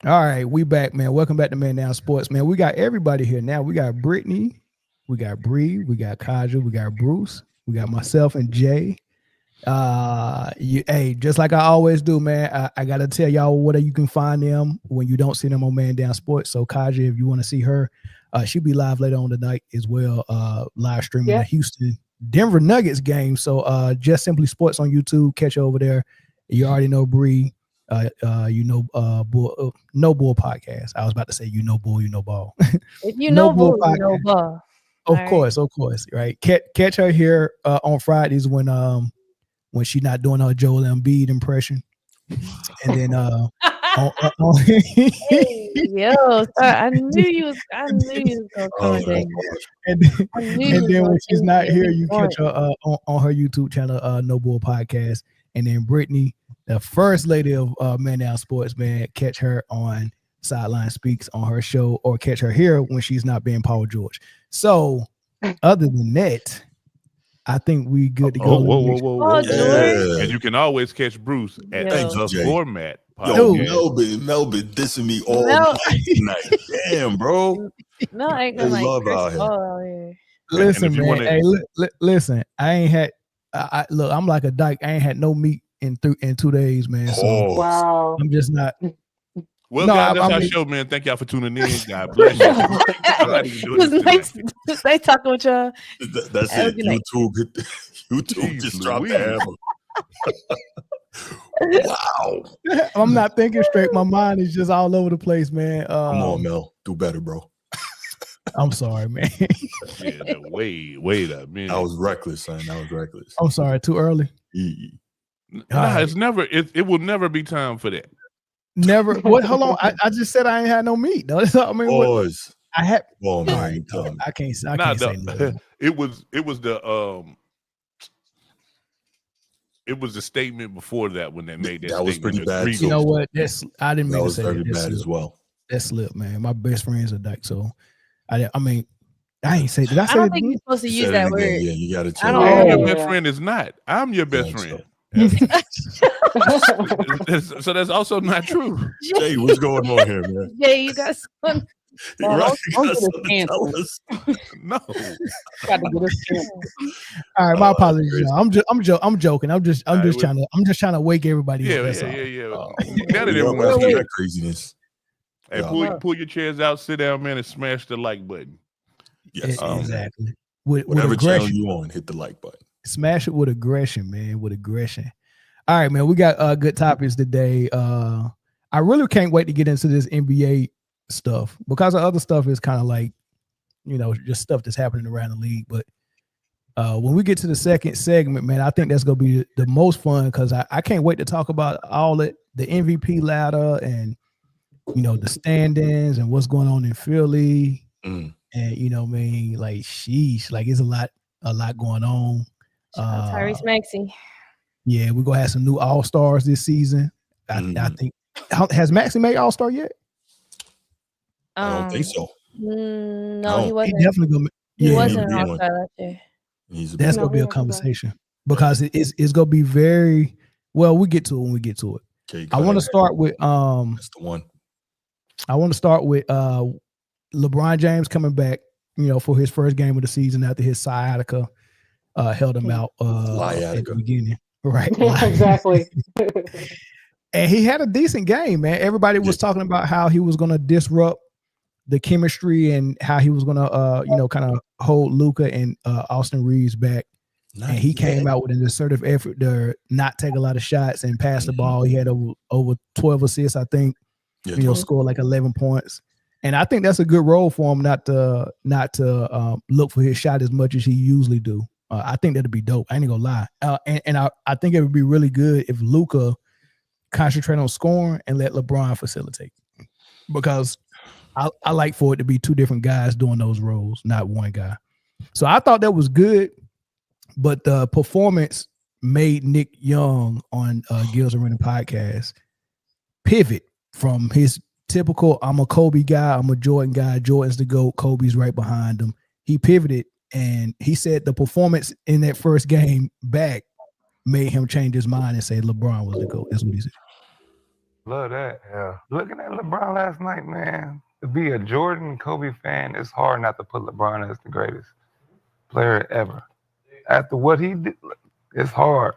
All right, we back, man. Welcome back to Man Down Sports, man. We got everybody here now. We got Britne, we got Bree, we got Kaja, we got Bruce, we got myself and Jay. Hey, just like I always do, man. I gotta tell y'all where you can find them when you don't see them on Man Down Sports. So Kaja, if you want to see her, she'll be live later on tonight as well. Live streaming the Houston Denver Nuggets game. So just simply sports on YouTube. Catch her over there. You already know Bree. Bull, no Bull podcast. I was about to say Bull, ball. If you know Bull, you know ball. Of course, right. Catch her here on Fridays when she's not doing her Joel Embiid impression, and then I knew you was gonna come down. And then when she's not here, you catch her on her YouTube channel, No Bull Podcast, and then Britne, the first lady of Man Down Sports, man, catch her on Sideline Speaks on her show, or catch her here when she's not being Paul George. So, other than that, I think we good to go. Whoa. And you can always catch Bruce at the Format Podcast. Melvin dissing me all night. Damn, bro. No, I ain't gonna love out here. Listen, man. Hey, listen. I ain't had. Look, I'm like a dyke. I ain't had no meat in 2 days, man. So wow. I'm just not. Well, guys, that's our show, man. Thank y'all for tuning in. God bless you. I'm not even doing this nice talking with y'all. That's it. YouTube just dropped the hammer. Wow. I'm not thinking straight. My mind is just all over the place, man. Come on, Mel. Do better, bro. I'm sorry, man. Wait a minute. I was reckless, son. I was reckless. I'm sorry. Too early. It's never. It will never be time for that. Never. What? Hold on. I just said I ain't had no meat. Though. I mean, Boys. I had. Well, no, I can't say no. It was the statement before that when they made that. That was pretty bad. You know what? I didn't mean to say that. That was very bad as well. That slipped, man. My best friend's a dyke, so I mean, I ain't say. Did I say? I don't think you're supposed to use that word. Yeah, you got to tell. Your best friend is not. I'm your best friend. So that's also not true. Jay, what's going on here, man? Jay, you got some. No. Got to get us. All right, my apologies. I'm joking. I'm just trying to wake everybody up. Now that everyone's that craziness. Hey, pull your chairs out, sit down, man, and smash the like button. Yes, exactly. Whatever channel you on, hit the like button. Smash it with aggression, man. With aggression. All right, man. We got good topics today. I really can't wait to get into this NBA stuff because the other stuff is kind of like, just stuff that's happening around the league. But when we get to the second segment, man, I think that's gonna be the most fun because I can't wait to talk about all the MVP ladder and the standings and what's going on in Philly. And like sheesh, like it's a lot going on. Tyrese Maxey. Yeah, we're gonna have some new all-stars this season. I think has Maxey made all-star yet? I don't think so. No, he wasn't. He definitely gonna. He wasn't an all-star last year. That's gonna be a conversation because it's gonna be very well. We get to it when we get to it. Okay, I want to start with That's the one. I want to start with LeBron James coming back, for his first game of the season after his sciatica held him out at the beginning. Right. Exactly. And he had a decent game, man. Everybody was talking about how he was going to disrupt the chemistry and how he was going to, kind of hold Luka and Austin Reeves back. And he came out with an assertive effort to not take a lot of shots and pass the ball. He had over 12 assists, I think. Scored like 11 points. And I think that's a good role for him not to look for his shot as much as he usually do. I think that'd be dope. I ain't gonna lie. And I think it would be really good if Luka concentrate on scoring and let LeBron facilitate. Because I like for it to be two different guys doing those roles, not one guy. So I thought that was good, but the performance made Nick Young on Gil's Arena podcast pivot from his typical, I'm a Kobe guy, I'm a Jordan guy, Jordan's the GOAT, Kobe's right behind him. He pivoted and he said the performance in that first game back made him change his mind and say LeBron was the GOAT. That's what he said. Love that. Yeah. Looking at LeBron last night, man, to be a Jordan Kobe fan, it's hard not to put LeBron as the greatest player ever. After what he did, it's hard.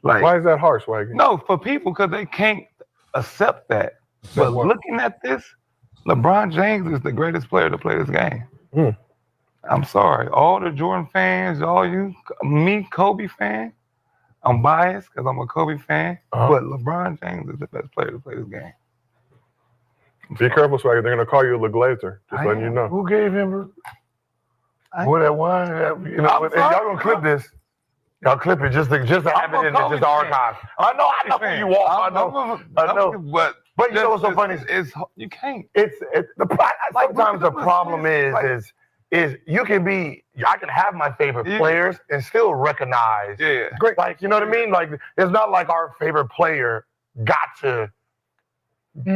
Like, why is that harsh, Swaggy? No, for people, because they can't accept that. But looking at this, LeBron James is the greatest player to play this game. I'm sorry. All the Jordan fans, all you, me, Kobe fan, I'm biased because I'm a Kobe fan, but LeBron James is the best player to play this game. Be careful, Swaggy. They're going to call you a LeGlazer. Just letting you know. Who gave him that one? You know, y'all going to clip this. Y'all clip it just to have it in just the archive. I know who you are. I know. But you know what's so funny? You can't. Sometimes the problem is you can be. I can have my favorite players and still recognize. Yeah. Great. Like, you know what I mean? Like, it's not like our favorite player got to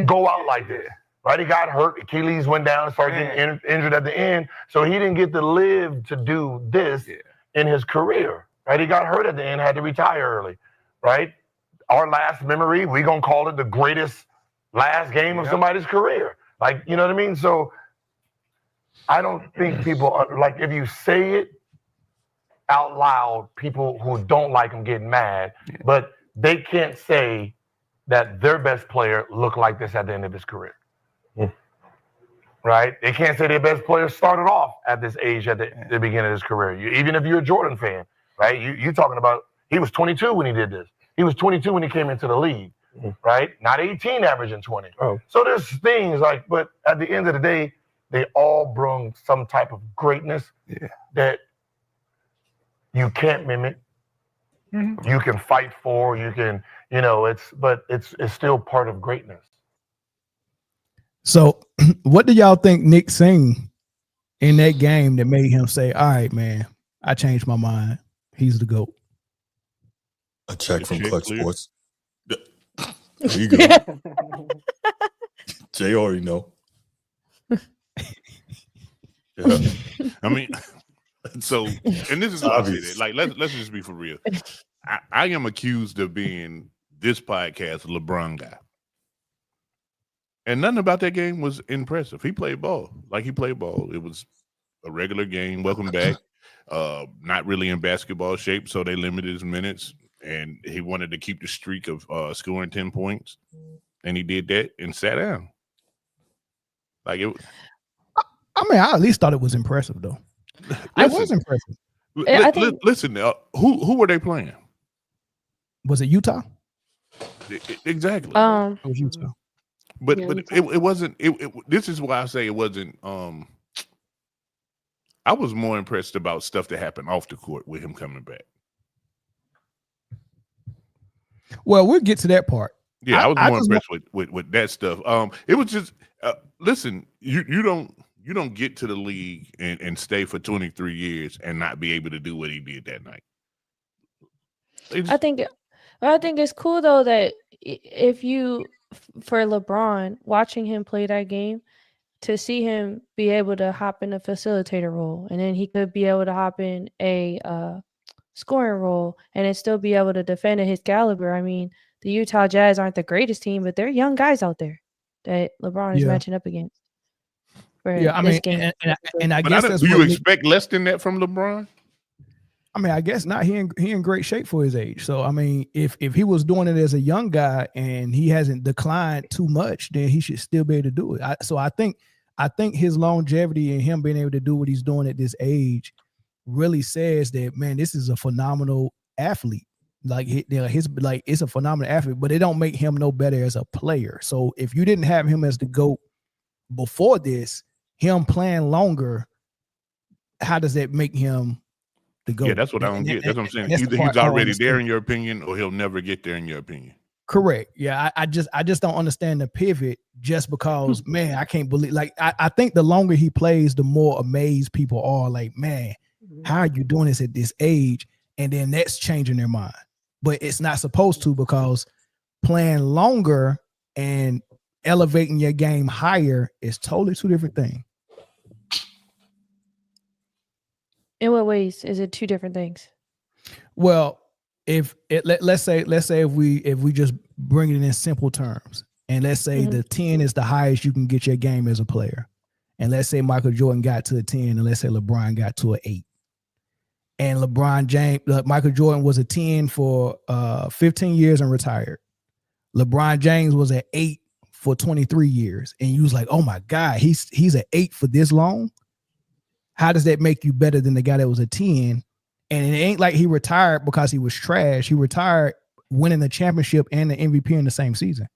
go out like this. Right? He got hurt. Achilles went down, started getting injured at the end. So he didn't get to live to do this in his career. Right? He got hurt at the end, had to retire early. Right? Our last memory, we're going to call it the greatest last game of somebody's career. Like, you know what I mean? So I don't think people, like, if you say it out loud, people who don't like him get mad, but they can't say that their best player looked like this at the end of his career. Right? They can't say their best player started off at this age at the beginning of his career. Even if you're a Jordan fan, right? You're talking about, he was 22 when he did this. He was 22 when he came into the league, right? Not 18 averaging 20. So there's things like, but at the end of the day, they all bring some type of greatness that you can't mimic. You can fight for, you can, you know, it's still part of greatness. So what do y'all think Nick seen in that game that made him say, all right, man, I changed my mind. He's the GOAT. A check from Clutch Sports. There you go. Jay already know. I mean, so, and this is obvious. Like, let's just be for real. I am accused of being this podcast LeBron guy. And nothing about that game was impressive. He played ball. Like, he played ball. It was a regular game. Welcome back. Not really in basketball shape, so they limited his minutes. And he wanted to keep the streak of scoring 10 points. And he did that and sat down. Like, it. I mean, I at least thought it was impressive, though. It was impressive. Listen, who were they playing? Was it Utah? Exactly. It was Utah. But it wasn't. This is why I say it wasn't. I was more impressed about stuff that happened off the court with him coming back. Well, we'll get to that part. Yeah, I was more impressed with that stuff. It was just listen. You don't get to the league and stay for 23 years and not be able to do what he did that night. I think it's cool though that if you, for LeBron, watching him play that game, to see him be able to hop in a facilitator role, and then he could be able to hop in a scoring role, and then still be able to defend at his caliber. I mean, the Utah Jazz aren't the greatest team, but they're young guys out there that LeBron is matching up against. I mean, and I guess that's do you expect less than that from LeBron? I mean, I guess not. He in great shape for his age. So I mean, if he was doing it as a young guy and he hasn't declined too much, then he should still be able to do it. So I think his longevity and him being able to do what he's doing at this age really says that, man, this is a phenomenal athlete. Like it's a phenomenal athlete, but it don't make him no better as a player. So if you didn't have him as the GOAT before this, him playing longer, how does that make him the GOAT? Yeah, that's what I don't get. That's what I'm saying. Either he's already there in your opinion, or he'll never get there in your opinion. Correct. Yeah, I just don't understand the pivot just because, man, I can't believe. Like, I think the longer he plays, the more amazed people are. Like, man, how are you doing this at this age? And then that's changing their mind. But it's not supposed to, because playing longer and elevating your game higher is totally two different things. In what ways is it two different things? Well, let's say if we just bring it in simple terms. And let's say the 10 is the highest you can get your game as a player. And let's say Michael Jordan got to a 10, and let's say LeBron got to an 8. And Michael Jordan was a 10 for 15 years and retired. LeBron James was at 8 for 23 years. And you was like, oh my God, he's at 8 for this long? How does that make you better than the guy that was a 10? And it ain't like he retired because he was trash. He retired winning the championship and the MVP in the same season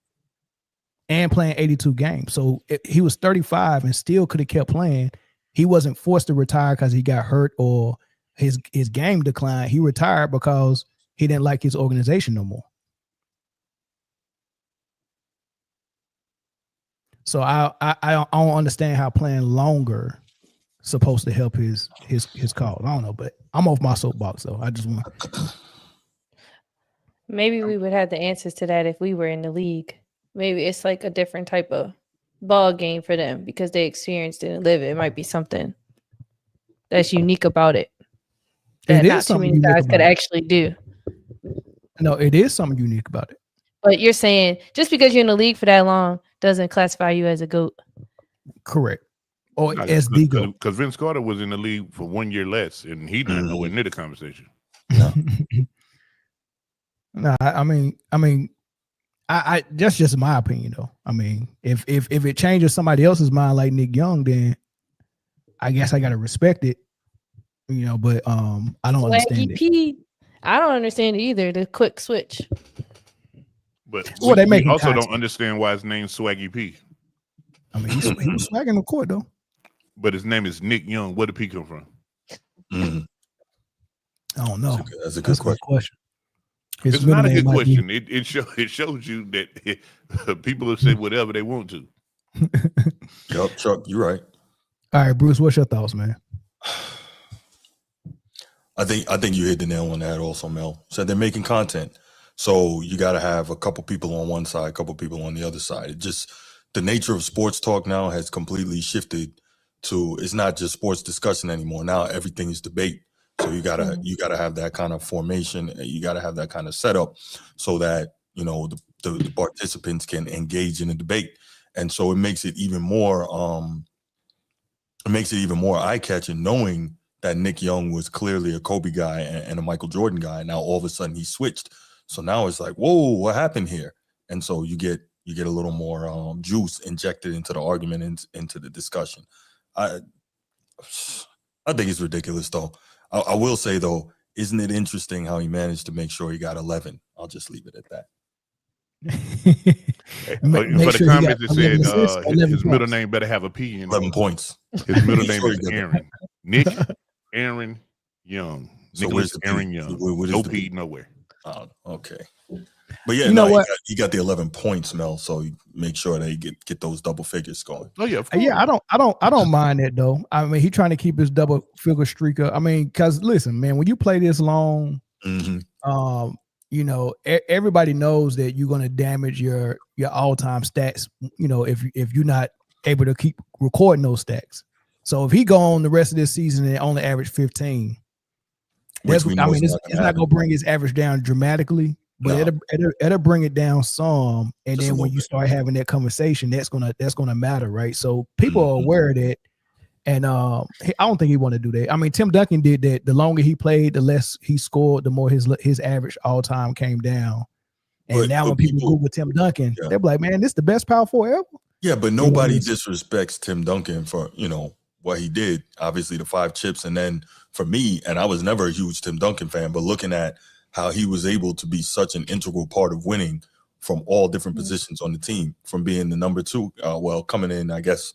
and playing 82 games. So he was 35 and still could have kept playing. He wasn't forced to retire because he got hurt or his game declined. He retired because he didn't like his organization no more. So I don't understand how playing longer supposed to help his cause. I don't know, but I'm off my soapbox though. I just want. Maybe we would have the answers to that if we were in the league. Maybe it's like a different type of ball game for them because they experienced it and live it. It might be something that's unique about it that not too many guys could actually do. No, it is something unique about it. But you're saying just because you're in the league for that long doesn't classify you as a GOAT. Correct. Or as the GOAT. Because Vince Carter was in the league for 1 year less, and he not nowhere near the conversation. No. No, I mean, that's just my opinion, though. I mean, if it changes somebody else's mind like Nick Young, then I guess I gotta respect it, But I don't understand it. I don't understand it either. The quick switch. But we also don't understand why his name's Swaggy P. I mean, he was swagging the court though. But his name is Nick Young. Where did P come from? I don't know. That's a good question. It's not a good question. It shows you that people will say whatever they want to. Yup, Chuck, you're right. All right, Bruce, what's your thoughts, man? I think you hit the nail on that also, Mel. So they're making content. So you got to have a couple people on one side, a couple people on the other side. It just, the nature of sports talk now has completely shifted to, it's not just sports discussion anymore. Now everything is debate. So you gotta have that kind of formation. You gotta have that kind of setup so that the participants can engage in the debate. And so it makes it even more eye-catching knowing that Nick Young was clearly a Kobe guy and a Michael Jordan guy. Now all of a sudden he switched. So now it's like, whoa, what happened here? And so you get a little more juice injected into the argument and into the discussion. I think it's ridiculous though. I will say, though, isn't it interesting how he managed to make sure he got 11? I'll just leave it at that. For the comments, it said his middle name better have a P in it. 11 points. His middle name is Aaron. Nick Aaron Young. So where's the Aaron Young? No P nowhere. Oh, okay. But yeah, he got the 11 points, Mel. So make sure they get those double figures going. Oh yeah, yeah. I don't mind that though. I mean, he's trying to keep his double figure streak up. I mean, because listen, man, when you play this long, everybody knows that you're going to damage your all-time stats. If you're not able to keep recording those stats. So if he go on the rest of this season and only average 15, it's not going to bring his average down dramatically. But it'll bring it down some, and then when you start having that conversation, that's gonna matter, right? So people are aware of that, and I don't think he want to do that. I mean, Tim Duncan did that. The longer he played, the less he scored, the more his average all time came down. And now when people Google Tim Duncan, they're like, "Man, this is the best power forward ever." Yeah, but nobody disrespects Tim Duncan for what he did. Obviously, the 5 chips, and then for me, and I was never a huge Tim Duncan fan, but looking at how he was able to be such an integral part of winning from all different positions on the team, from being the number 2, coming in, I guess,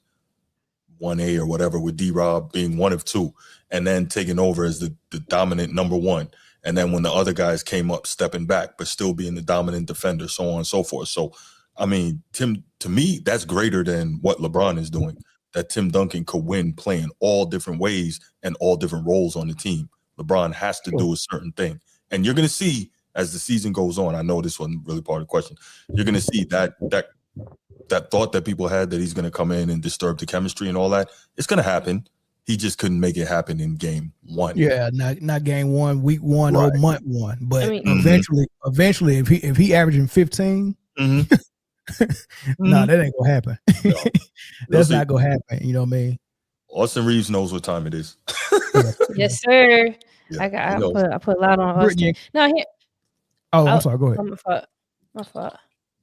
1A or whatever, with D-Rob being 1 of 2, and then taking over as the dominant number 1. And then when the other guys came up, stepping back, but still being the dominant defender, so on and so forth. So, I mean, Tim, to me, that's greater than what LeBron is doing, that Tim Duncan could win playing all different ways and all different roles on the team. LeBron has to do a certain thing. And you're going to see as the season goes on, I know this wasn't really part of the question, you're going to see that thought that people had that he's going to come in and disturb the chemistry and all that, it's going to happen. He just couldn't make it happen in game 1. Yeah, not game 1, week 1, or month 1. But eventually, if he averaging 15, No, that ain't gonna happen. No. That's not gonna happen. You know what I mean? Austin Reeves knows what time it is. Yes, sir. Yeah, I put a lot on Austin. Britne. No, I'm sorry. Go ahead. My fault.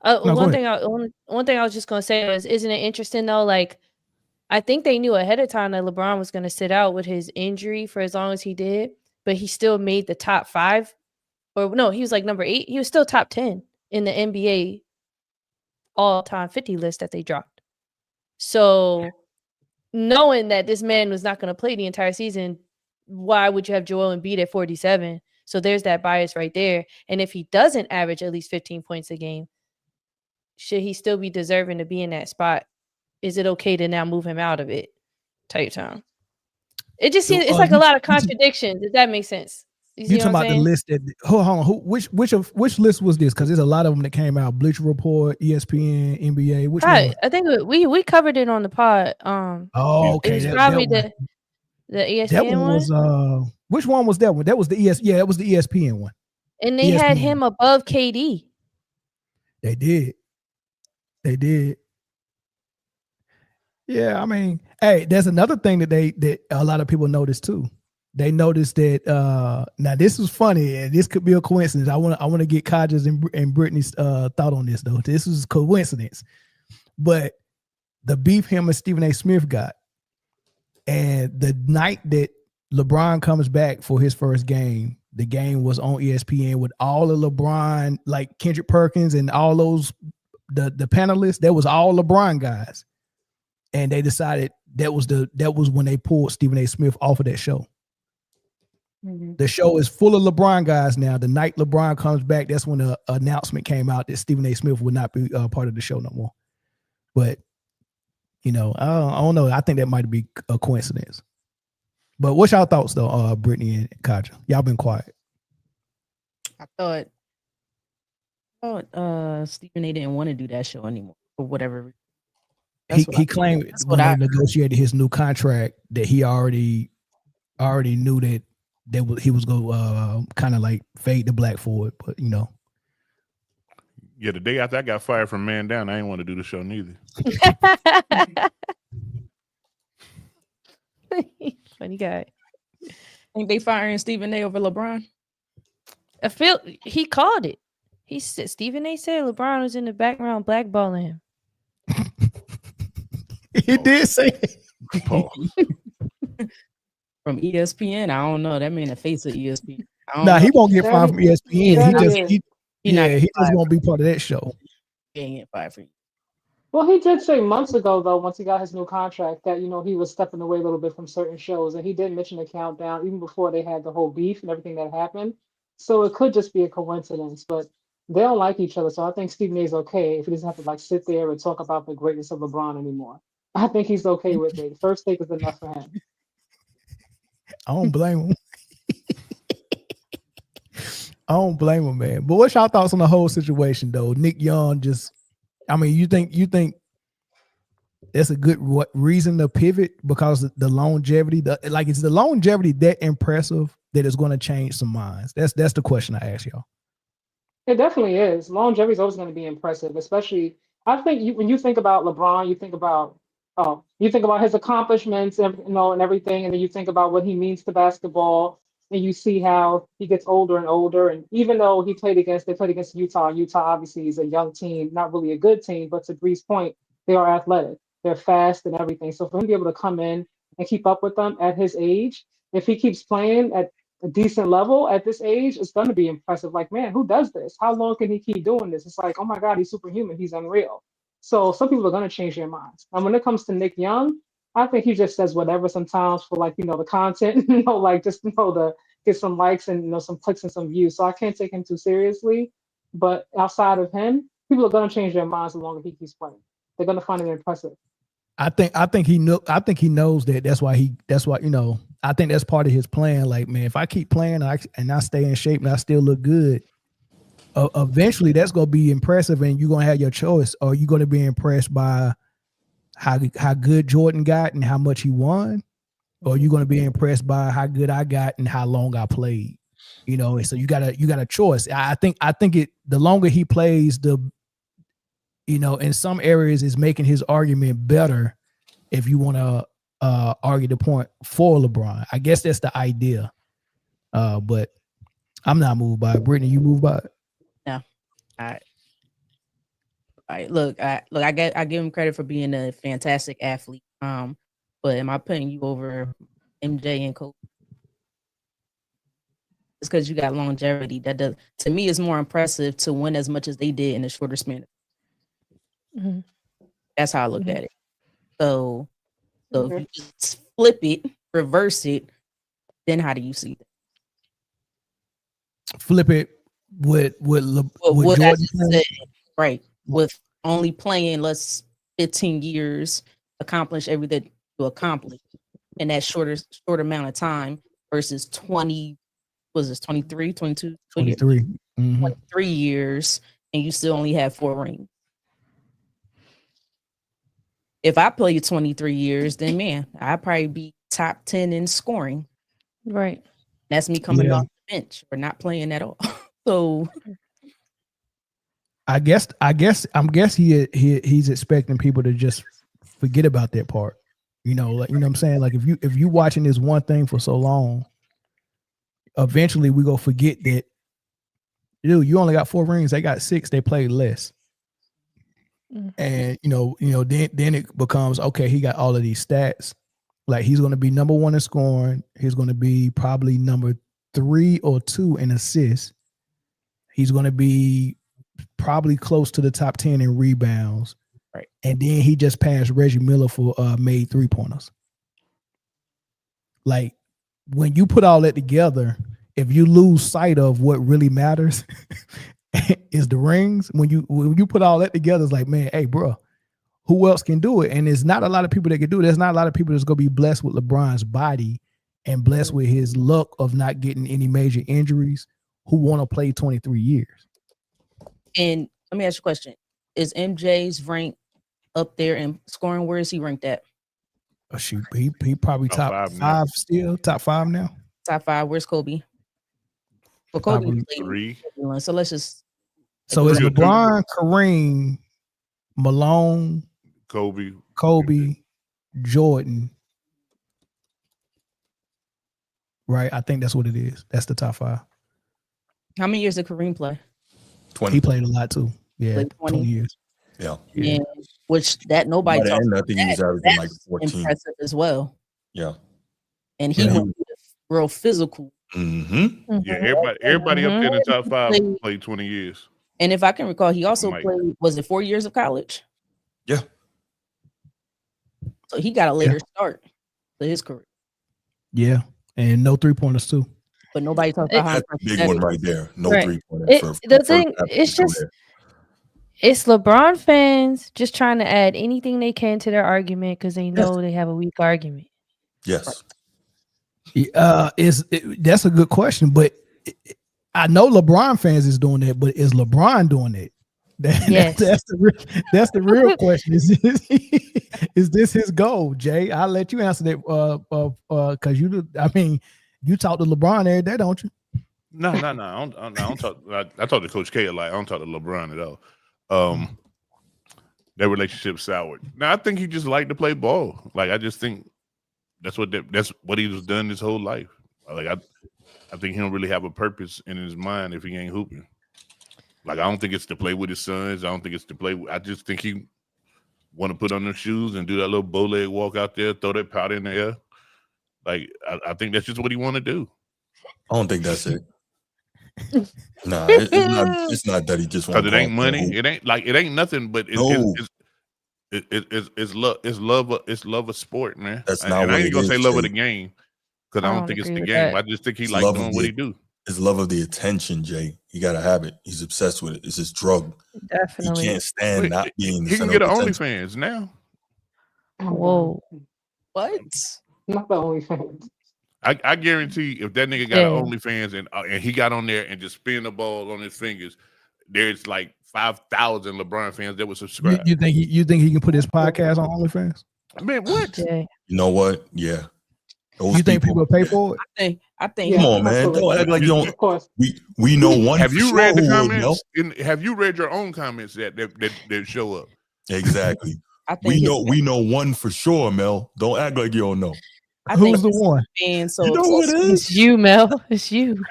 No, one thing I was just gonna say was, isn't it interesting though? Like, I think they knew ahead of time that LeBron was gonna sit out with his injury for as long as he did, but he still made the top 5. Or no, he was like number 8. He was still top 10 in the NBA all-time 50 list that they dropped. So, knowing that this man was not going to play the entire season, why would you have Joel Embiid at 47? So there's that bias right there. And if he doesn't average at least 15 points a game, should he still be deserving to be in that spot? Is it okay to now move him out of it? Type time. It just seems it's like a lot of contradictions. Does that make sense? You talking about the list that? Hold on. Which list was this? Because there's a lot of them that came out. Bleacher Report, ESPN, NBA. Which one? I think we covered it on the pod. Okay. It was probably the ESPN that one. Was which one was that one? That was the Yeah, that was the ESPN one. And they had him above KD. They did. Yeah, I mean, hey, there's another thing that that a lot of people noticed too. They noticed that now this is funny, and this could be a coincidence. I want to get Kaja's and Britne's thought on this though. This is coincidence, but the beef him and Stephen A. Smith got, and the night that LeBron comes back for his first game, the game was on ESPN with all of LeBron, like Kendrick Perkins and all those the panelists. That was all LeBron guys, and they decided that was when they pulled Stephen A. Smith off of that show. Mm-hmm. The show is full of LeBron guys now. The night LeBron comes back, that's when the announcement came out that Stephen A. Smith would not be part of the show no more. But, I don't know. I think that might be a coincidence. But what's y'all thoughts, though, Britne and Kaja? Y'all been quiet. I thought Stephen A. didn't want to do that show anymore for whatever reason. He claimed when they negotiated his new contract that he already knew that he was going to kind of like fade the black for it, but Yeah, the day after I got fired from Man Down, I didn't want to do the show neither. Funny guy. Think they firing Stephen A. over LeBron? I feel he called it. He said Stephen A. said LeBron was in the background blackballing him. He did say it. From ESPN, I don't know. That man the face of ESPN. He won't get fired from ESPN. He just won't be part of that show. He ain't get fired for you. Well, he did say months ago, though, once he got his new contract, that, he was stepping away a little bit from certain shows. And he did mention the countdown, even before they had the whole beef and everything that happened. So it could just be a coincidence, but they don't like each other. So I think Stephen A. is okay if he doesn't have to sit there and talk about the greatness of LeBron anymore. I think he's okay with it. The first take is enough for him. I don't blame him. I don't blame him, man. But what's y'all thoughts on the whole situation, though? Nick Young you think that's a good reason to pivot because the longevity, is the longevity that impressive that it's going to change some minds? That's the question I ask y'all. It definitely is. Longevity is always going to be impressive, especially I think when you think about LeBron, you think about his accomplishments and everything, and then you think about what he means to basketball, and you see how he gets older and older. And even though they played against Utah, and Utah obviously is a young team, not really a good team, but to Bree's point, they are athletic, they're fast and everything. So for him to be able to come in and keep up with them at his age, if he keeps playing at a decent level at this age, it's going to be impressive. Like, man, who does this? How long can he keep doing this? It's like, oh my God, he's superhuman. He's unreal. So some people are going to change their minds. And when it comes to Nick Young, I think he just says whatever sometimes for the content, to get some likes and, some clicks and some views. So I can't take him too seriously. But outside of him, people are going to change their minds the longer he keeps playing. They're going to find it impressive. I think he knows that. That's why I think that's part of his plan. Like, man, if I keep playing and I stay in shape and I still look good, eventually that's going to be impressive and you're going to have your choice. Or you're going to be impressed by how good Jordan got and how much he won, or you're going to be impressed by how good I got and how long I played. So you got a choice. I think the longer he plays, the in some areas is making his argument better if you want to argue the point for LeBron. I guess that's the idea. But I'm not moved by it. Britne, you moved by it? No. I give him credit for being a fantastic athlete. But am I putting you over MJ and Kobe? It's because you got longevity. That does, to me, is more impressive to win as much as they did in a shorter span. Mm-hmm. That's how I looked at it. So if you just flip it, reverse it, then how do you see it? Flip it with Jordan, said, right? With only playing 15 years, accomplish everything to accomplish in that short amount of time versus 20. Was this 23, 22? 23. 23 years, and you still only have 4 rings. If I play 23 years, then man, I'd probably be top 10 in scoring. Right. That's me coming off the bench or not playing at all. So I guess he's expecting people to just forget about that part. Like, what I'm saying? Like if you watching this one thing for so long, eventually we go forget that, dude, you only got 4 rings, they got 6, they played less. And then it becomes, okay, he got all of these stats. Like he's going to be number 1 in scoring. He's going to be probably number 3 or 2 in assists. He's going to be probably close to the top 10 in rebounds. Right. And then he just passed Reggie Miller for made 3-pointers. Like when you put all that together, if you lose sight of what really matters is the rings, when you put all that together, it's like, man, hey, bro, who else can do it? And there's not a lot of people that can do it. There's not a lot of people that's going to be blessed with LeBron's body and blessed with his luck of not getting any major injuries who want to play 23 years. And let me ask you a question. Is MJ's rank up there in scoring? Where is he ranked at? Oh, shoot, he probably top 5 still. Top 5 now. Top 5. Where's Kobe? Well, Kobe played 3. So let's just. So it's LeBron, Kareem, Malone, Kobe, Jordan. Right, I think that's what it is. That's the top 5. How many years did Kareem play? 20. He played a lot too. Yeah, 20 years. Yeah. And which that nobody talks about. I think he was averaging like 14. Impressive as well. Yeah. And he was real physical. Mm-hmm. Yeah, everybody up there in the top 5 played 20 years. And if I can recall, he also played, was it 4 years of college? Yeah. So he got a later start to his career. Yeah. And no 3-pointers too. But nobody talks about how that's a big one right there. No 3-pointers. The thing, it's just, it's LeBron fans just trying to add anything they can to their argument because they know they have a weak argument. Yes. That's a good question, but I know LeBron fans is doing that, but is LeBron doing it? Yes. That's the real question. Is this his goal, Jay? I'll let you answer that because you talk to LeBron every day, don't you? No. I don't talk. I talk to Coach K a lot. I don't talk to LeBron at all. Their relationship soured. Now I think he just liked to play ball. Like I just think that's what he was done his whole life. Like I think he don't really have a purpose in his mind if he ain't hooping. Like I don't think it's to play with his sons. I don't think it's to play. I just think he want to put on their shoes and do that little bow leg walk out there, throw that powder in the air. Like I think that's just what he want to do. I don't think that's it. Nah, it's not that he just wants. Because it ain't money. It ain't nothing. But it's love of sport, man. That's not. And what I ain't gonna say love of the Jay. game because I don't think it's the game. I just think he like doing what he do. It's love of the attention, Jay. He gotta have it. He's obsessed with it. It's his drug. Definitely. He can't stand not being. He can get an OnlyFans now. Whoa. What? Not the OnlyFans. I guarantee if that nigga got an OnlyFans and he got on there and just spin the ball on his fingers, there's like 5,000 LeBron fans that would subscribe. You think he can put his podcast on OnlyFans? Man, what? You know what? Yeah. You think people pay for it? I think. Come on, man. Don't act like you don't. Of course. We know one. Have for you sure read the who would, comments? Have you read your own comments that show up? Exactly. I think we know one for sure, Mel. Don't act like you don't know. Who's the one? So you know who it is? It's you, Mel. It's you.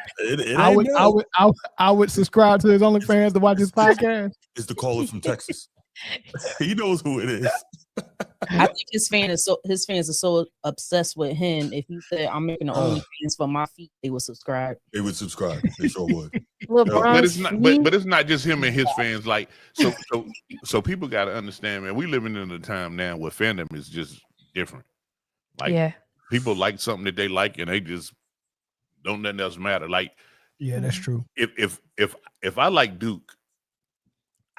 I would subscribe to his OnlyFans to watch his podcast. It's the caller from Texas. He knows who it is. I think his fans are so obsessed with him. If he said, "I'm making the OnlyFans for my feet," they would subscribe. They would subscribe. They sure would. But it's not. But it's not just him and his fans. Like so people got to understand, man. We living in a time now where fandom is just different. Like people like something that they like, and they just don't nothing else matter. Like that's true. If I like Duke,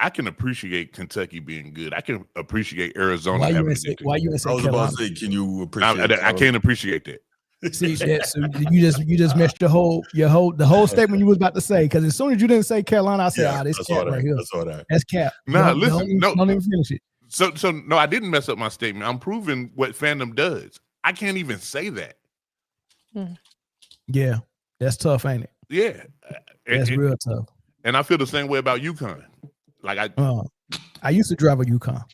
I can appreciate Kentucky being good. I can appreciate Arizona having a good team. Why you say I was about to say, can you appreciate? I can't appreciate that. See that? So you just messed the whole statement you was about to say, because as soon as you didn't say Carolina, I said, this cap right here. I saw that. That's cap. Nah, listen, don't even finish it. So no, I didn't mess up my statement. I'm proving what fandom does. I can't even say that. Yeah, that's tough, ain't it? Yeah, that's real tough. And I feel the same way about UConn. Like I used to drive a UConn.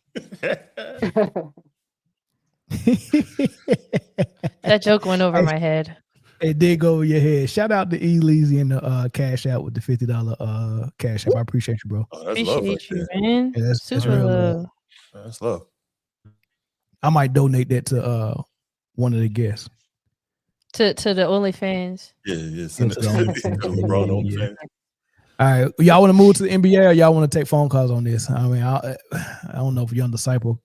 That joke went over my head. It did go over your head. Shout out to E. Leezy and the cash out with the $50 cash app. I appreciate you, bro. That's love right there. Man. Yeah, that's Super real love. That's love. I might donate that to one of the guests. To the OnlyFans. Yeah. Send it to LeBron OnlyFans. All right, y'all want to move to the NBA, or y'all want to take phone calls on this? I mean, I don't know if Young Disciple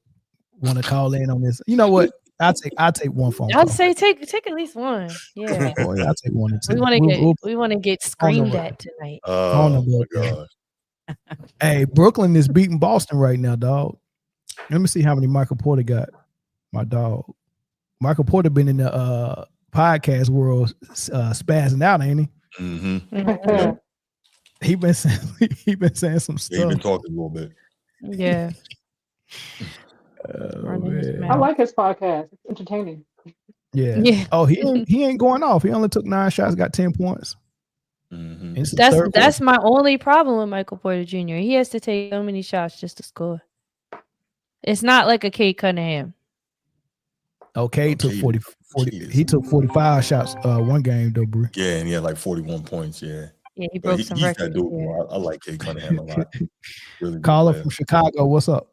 want to call in on this. You know what? I'll take one phone call. I'd say take at least one. Yeah. I'll take one. We want to get screamed at tonight. Oh my God. Hey, Brooklyn is beating Boston right now, dog. Let me see how many Michael Porter got. My dog. Michael Porter been in the podcast world spazzing out, ain't he? Mm-hmm. He been saying some stuff. He been talking a little bit. Yeah. I like his podcast. It's entertaining. Yeah. Oh, he ain't going off. He only took 9 shots, got 10 points. Mm-hmm. That's my only problem with Michael Porter Jr. He has to take so many shots just to score. It's not like a Cade Cunningham. Okay, took 40. He took 45 shots one game though, bro. Yeah, and he had like 41 points. Yeah. Yeah, he broke some records. I like Cade Cunningham a lot. Really Caller from Chicago, what's up?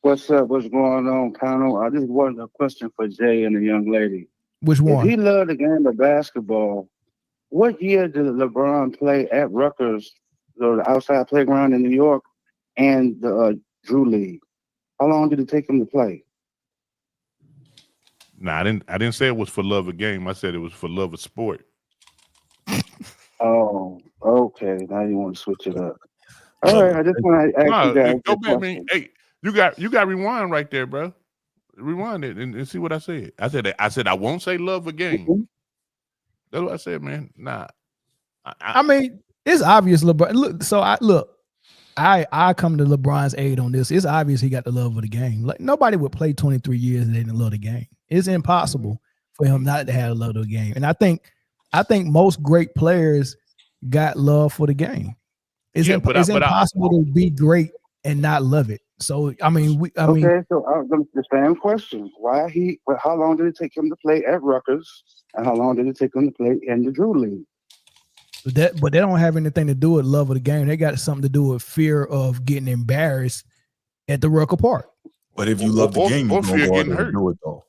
What's up? What's going on, panel? I just wanted a question for Jay and the young lady. Which one? If he loved the game of basketball, what year did LeBron play at Rutgers, the outside playground in New York, and the Drew League? How long did it take him to play? Nah, I didn't say it was for love of game. I said it was for love of sport. Oh, okay. Now you want to switch it up. All right, I just want to ask you guys. Go back, man. Hey, you got rewind right there, bro. Rewind it and see what I said. I said I won't say love of game. Mm-hmm. That's what I said, man. Nah. I mean, it's obvious LeBron. I come to LeBron's aid on this. It's obvious he got the love of the game. Like nobody would play 23 years and they didn't love the game. It's impossible for him not to have a love of the game. And I think most great players got love for the game. It's impossible to be great and not love it. So I mean, so the same question: how long did it take him to play at Rutgers, and how long did it take him to play in the Drew League? But they don't have anything to do with love of the game. They got something to do with fear of getting embarrassed at the Rucker Park. But if you love the game, you don't go out there and do it though.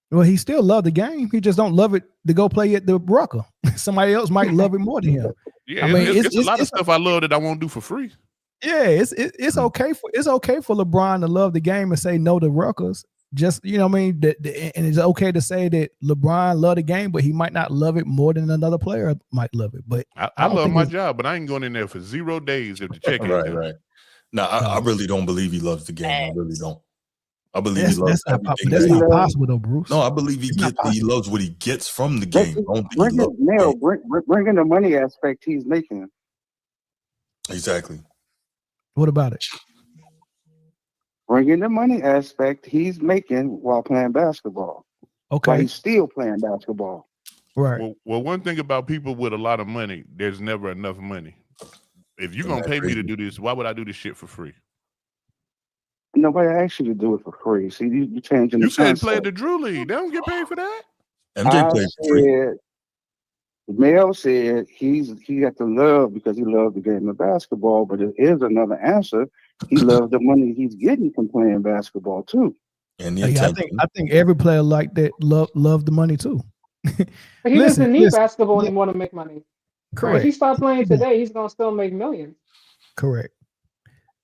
Well, he still loved the game. He just don't love it to go play at the Rucker. Somebody else might love it more than him. Yeah, I mean, it's a lot of stuff I love that I won't do for free. Yeah, it's okay for LeBron to love the game and say no to Ruckers. Just you know what I mean, and it's okay to say that LeBron loved the game, but he might not love it more than another player might love it. But I love my job, but I ain't going in there for 0 days if the check ain't done. Right. No, I really don't believe he loves the game. I really don't. I believe he loves everything. That's not possible though, Bruce. No, I believe he loves what he gets from the game. Bring in the money aspect he's making. Exactly. What about it? Bring in the money aspect he's making while playing basketball. Okay. But he's still playing basketball. Right. Well, one thing about people with a lot of money, there's never enough money. If you're gonna pay me to do this, why would I do this shit for free? Nobody asked you to do it for free. See, you changing the You said play concept. the Drew League. They don't get paid for that. MJ played for free. said, Mel said he got the love because he loved the game of basketball, but there is another answer. He loves the money he's getting from playing basketball too. And I think every player like that love the money too. But he doesn't need basketball anymore to make money. Correct. If he stopped playing today, he's gonna still make millions. Correct.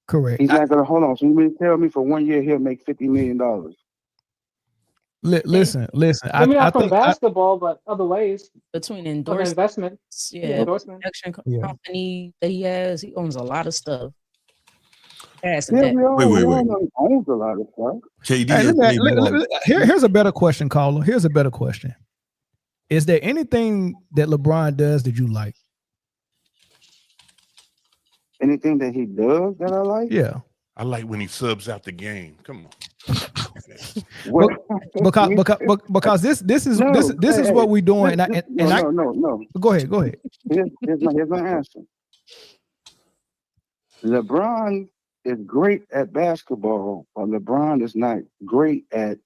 He's not gonna hold on. So you mean tell me for 1 year he'll make $50 million? Listen. Maybe not from basketball, but other ways. Between investment, endorsement company that he has, he owns a lot of stuff. Wait. Owns a lot of stuff. KD. Here's a better question, caller. Here's a better question. Is there anything that LeBron does that you like? Anything that he does that I like? Yeah. I like when he subs out the game. Come on. because this is what we're doing. No. Go ahead. Here's my answer. LeBron is great at basketball, but LeBron is not great at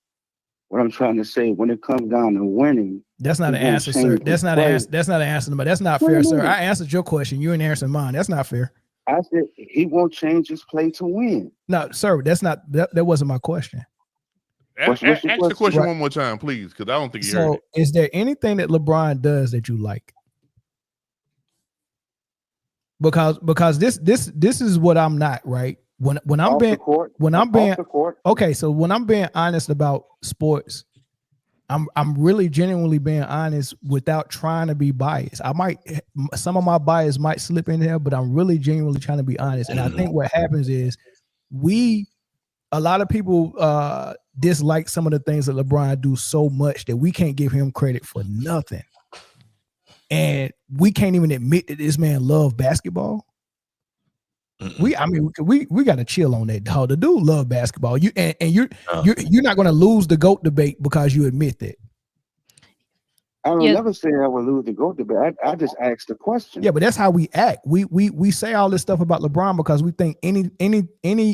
what I'm trying to say when it comes down to winning. That's not an answer, sir. That's not an answer. That's not an answer. But that's not fair, sir. I answered your question. You ain't answering mine. That's not fair. I said he won't change his play to win. No, sir. That wasn't my question. Ask the question one more time, please, because I don't think you heard it. Is there anything that LeBron does that you like? Because this is what I'm not, right? When I'm being okay, so when I'm being honest about sports, I'm really genuinely being honest without trying to be biased. Some of my bias might slip in there, but I'm really genuinely trying to be honest. And I think what happens is a lot of people dislike some of the things that LeBron do so much that we can't give him credit for nothing. And we can't even admit that this man loves basketball. We got to chill on that, dog. The dude love basketball. You're not going to lose the GOAT debate because you admit that. I would never say I would lose the GOAT debate. I just asked the question. Yeah, but that's how we act. We say all this stuff about LeBron because we think any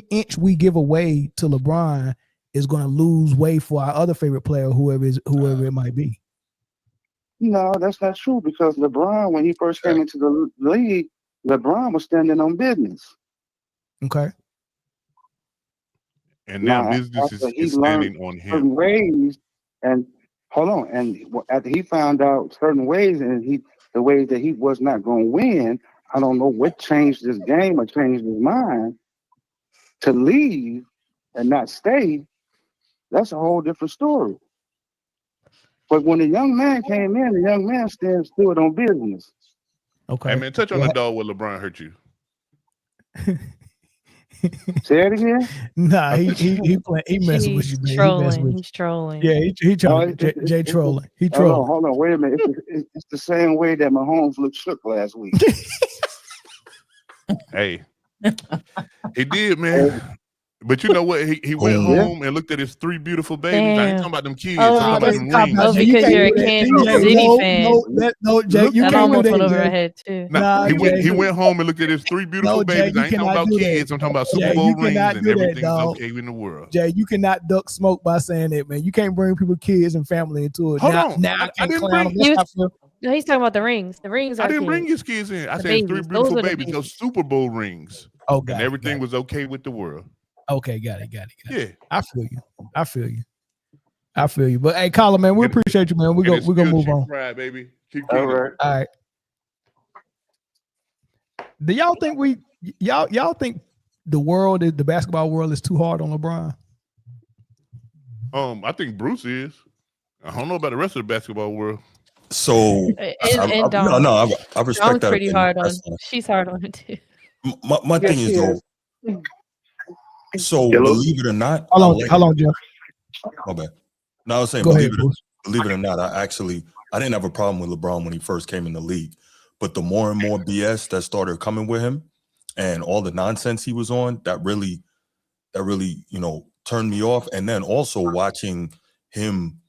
inch we give away to LeBron is going to lose way for our other favorite player, whoever it might be. No, that's not true because LeBron, when he first came into the league, LeBron was standing on business. Okay. And now business is standing on him. Certain ways, and hold on. And after he found out certain ways, and the ways that he was not going to win, I don't know what changed his game or changed his mind to leave and not stay. That's a whole different story. But when the young man came in, the young man stood on business. Okay. Hey man, touch on the dog where LeBron hurt you. Say it again. Nah, he messing with you, man. He's trolling. Yeah, he trolling. Jay trolling. He trolling. Hold on, wait a minute. It's the same way that Mahomes looked shook last week. Hey, he did, man. But you know what? He went home and looked at his 3 beautiful babies. I ain't talking about them kids. I'm talking about them rings. Oh, because you're a Kansas City fan. No, Jay, you that can't almost do went that, over Jay. her head too. Nah, he went home and looked at his 3 beautiful babies. Jay, I ain't talking about kids. I'm talking about Super Bowl rings and everything's okay in the world. Jay, you cannot duck smoke by saying that, man. You can't bring people, kids, and family into it. Hold on. No, he's talking about the rings. The rings. I didn't bring his kids in. I said 3 beautiful babies. Those Super Bowl rings. Oh, and everything was okay with the world. Okay, got it. Yeah, I feel you. But hey, Colin, man, we appreciate you, man. We're gonna move on. Right, baby. Keep all right. Do y'all think y'all think the basketball world is too hard on LeBron? I think Bruce is. I don't know about the rest of the basketball world. So I respect that. Pretty hard on. She's hard on it too. My thing is though. So believe it or not, how long, Jeff? My bad. No, I was saying believe it or not, I didn't have a problem with LeBron when he first came in the league, but the more and more BS that started coming with him, and all the nonsense he was on, that really, turned me off. And then also watching him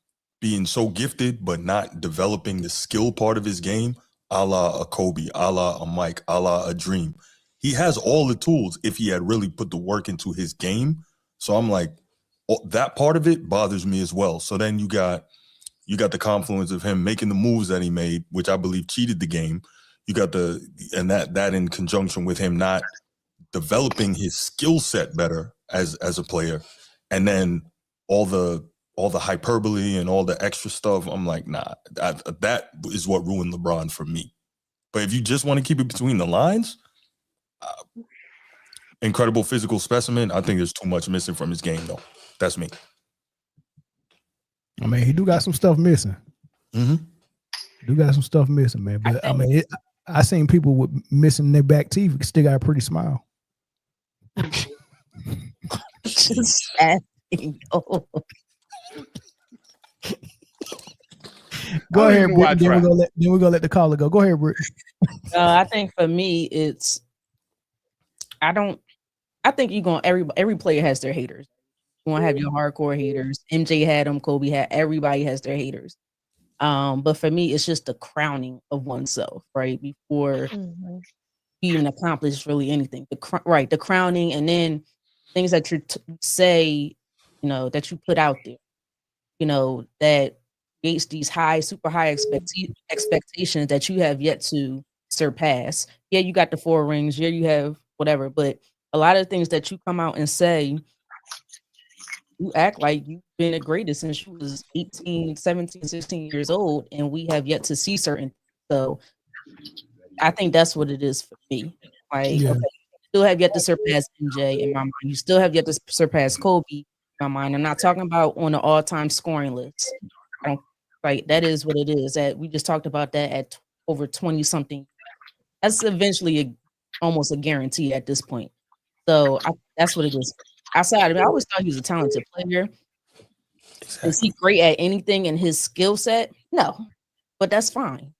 being so gifted, but not developing the skill part of his game, a la a Kobe, a la a Mike, a la a Dream. He has all the tools if he had really put the work into his game. So I'm like, that part of it bothers me as well. So then you got the confluence of him making the moves that he made, which I believe cheated the game. You got that in conjunction with him not developing his skill set better as a player, and then all the hyperbole and all the extra stuff. I'm like, nah, that is what ruined LeBron for me. But if you just want to keep it between the lines, incredible physical specimen. I think there's too much missing from his game, though. That's me. I mean, he do got some stuff missing. Mm-hmm. Do got some stuff missing, man. But I mean, I seen people with missing their back teeth still got a pretty smile. Just asking. Oh. Go ahead, Britt. Then we're gonna let the caller go. Go ahead, Britt. I think for me, it's I think you're going every player has their haters. You want to have your hardcore haters. MJ had them, Kobe had, everybody has their haters. But for me, it's just the crowning of oneself, right? Before you even accomplish really anything. The crowning, and then things that you say, that you put out there, that creates these super high expectations that you have yet to surpass. Yeah, you got the 4 rings. Yeah, you have whatever. But a lot of things that you come out and say, you act like you've been the greatest since you was 18, 17, 16 years old, and we have yet to see certain. So I think that's what it is for me. Like, okay, you still have yet to surpass MJ in my mind. You still have yet to surpass Kobe in my mind. I'm not talking about on the all-time scoring list. That is what it is. That we just talked about that at over 20-something. That's eventually almost a guarantee at this point. So that's what it is. Outside of it, I always thought he was a talented player. Exactly. Is he great at anything in his skill set? No, but that's fine.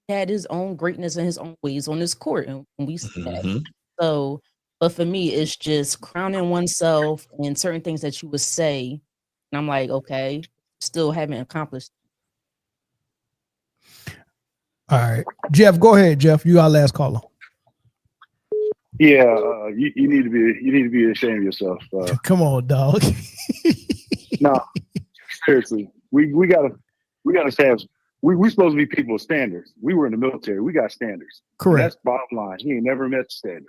He had his own greatness and his own ways on his court, and we see that. So, but for me, it's just crowning oneself and certain things that you would say, and I'm like, okay, still haven't accomplished. All right, Jeff, go ahead. Jeff, you our last caller. Yeah, you need to be ashamed of yourself. Come on, dog. No, seriously, we gotta have. We supposed to be people with standards. We were in the military. We got standards. Correct. And that's bottom line. He ain't never met the standard.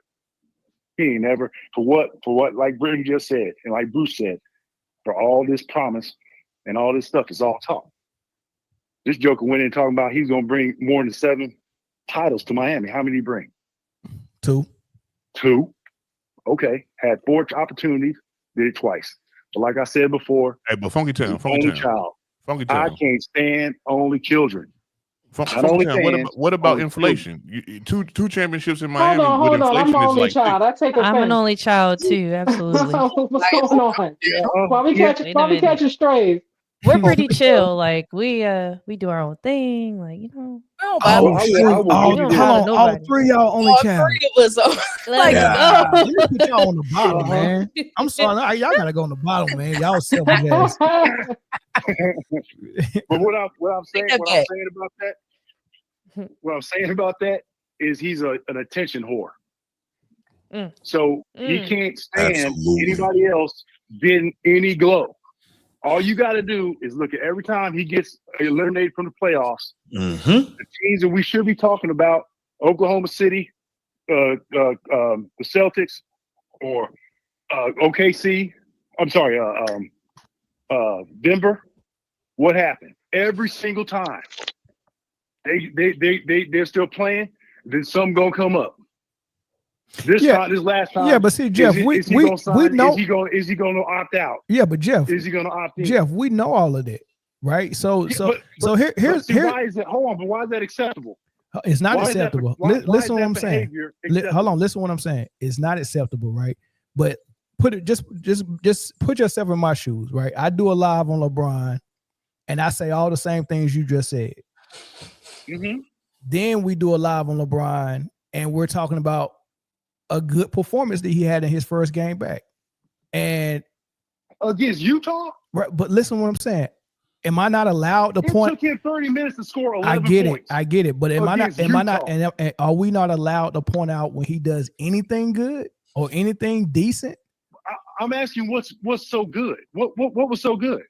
He ain't never for what like Britne just said and like Bruce said, for all this promise and all this stuff is all talk. This joker went in talking about he's gonna bring more than 7 titles to Miami. How many did he bring? 2. Okay. Had 4 opportunities, did it twice. But like I said before, hey, but Funky Town. Child. I can't stand only children. What about inflation? Two championships in Miami. Hold on. I'm an only child. I take offense. I'm an only child too. Absolutely. What's going on? Why we catching strays? We're pretty chill. Like we do our own thing. Like all 3 of y'all only child. 3 of us. Let me put y'all on the bottom, man. I'm sorry, y'all gotta go on the bottom, man. Y'all selfish ass. But what I'm saying about that is he's an attention whore. So he can't stand anybody else getting any glow. All you got to do is look at every time he gets eliminated from the playoffs. The teams that we should be talking about: Oklahoma City, the Celtics, or OKC. I'm sorry, Denver. What happened? Every single time they're still playing. Then something gonna come up. This last time. Yeah, but see, Jeff, we know. Is he gonna opt out? Yeah, but Jeff, is he gonna opt in? Jeff, we know all of that, right? So here's why is it? Hold on, but why is that acceptable? It's not acceptable. Listen to what I'm saying. Hold on, listen to what I'm saying. It's not acceptable, right? But just put yourself in my shoes, right? I do a live on LeBron, and I say all the same things you just said. Then we do a live on LeBron, and we're talking about a good performance that he had in his first game back, and against Utah. Right, but listen to what I'm saying. am I not allowed to point? It took him 30 minutes to score 11 points. I get it. But am I not? And are we not allowed to point out when he does anything good or anything decent? I'm asking what's so good? What was so good?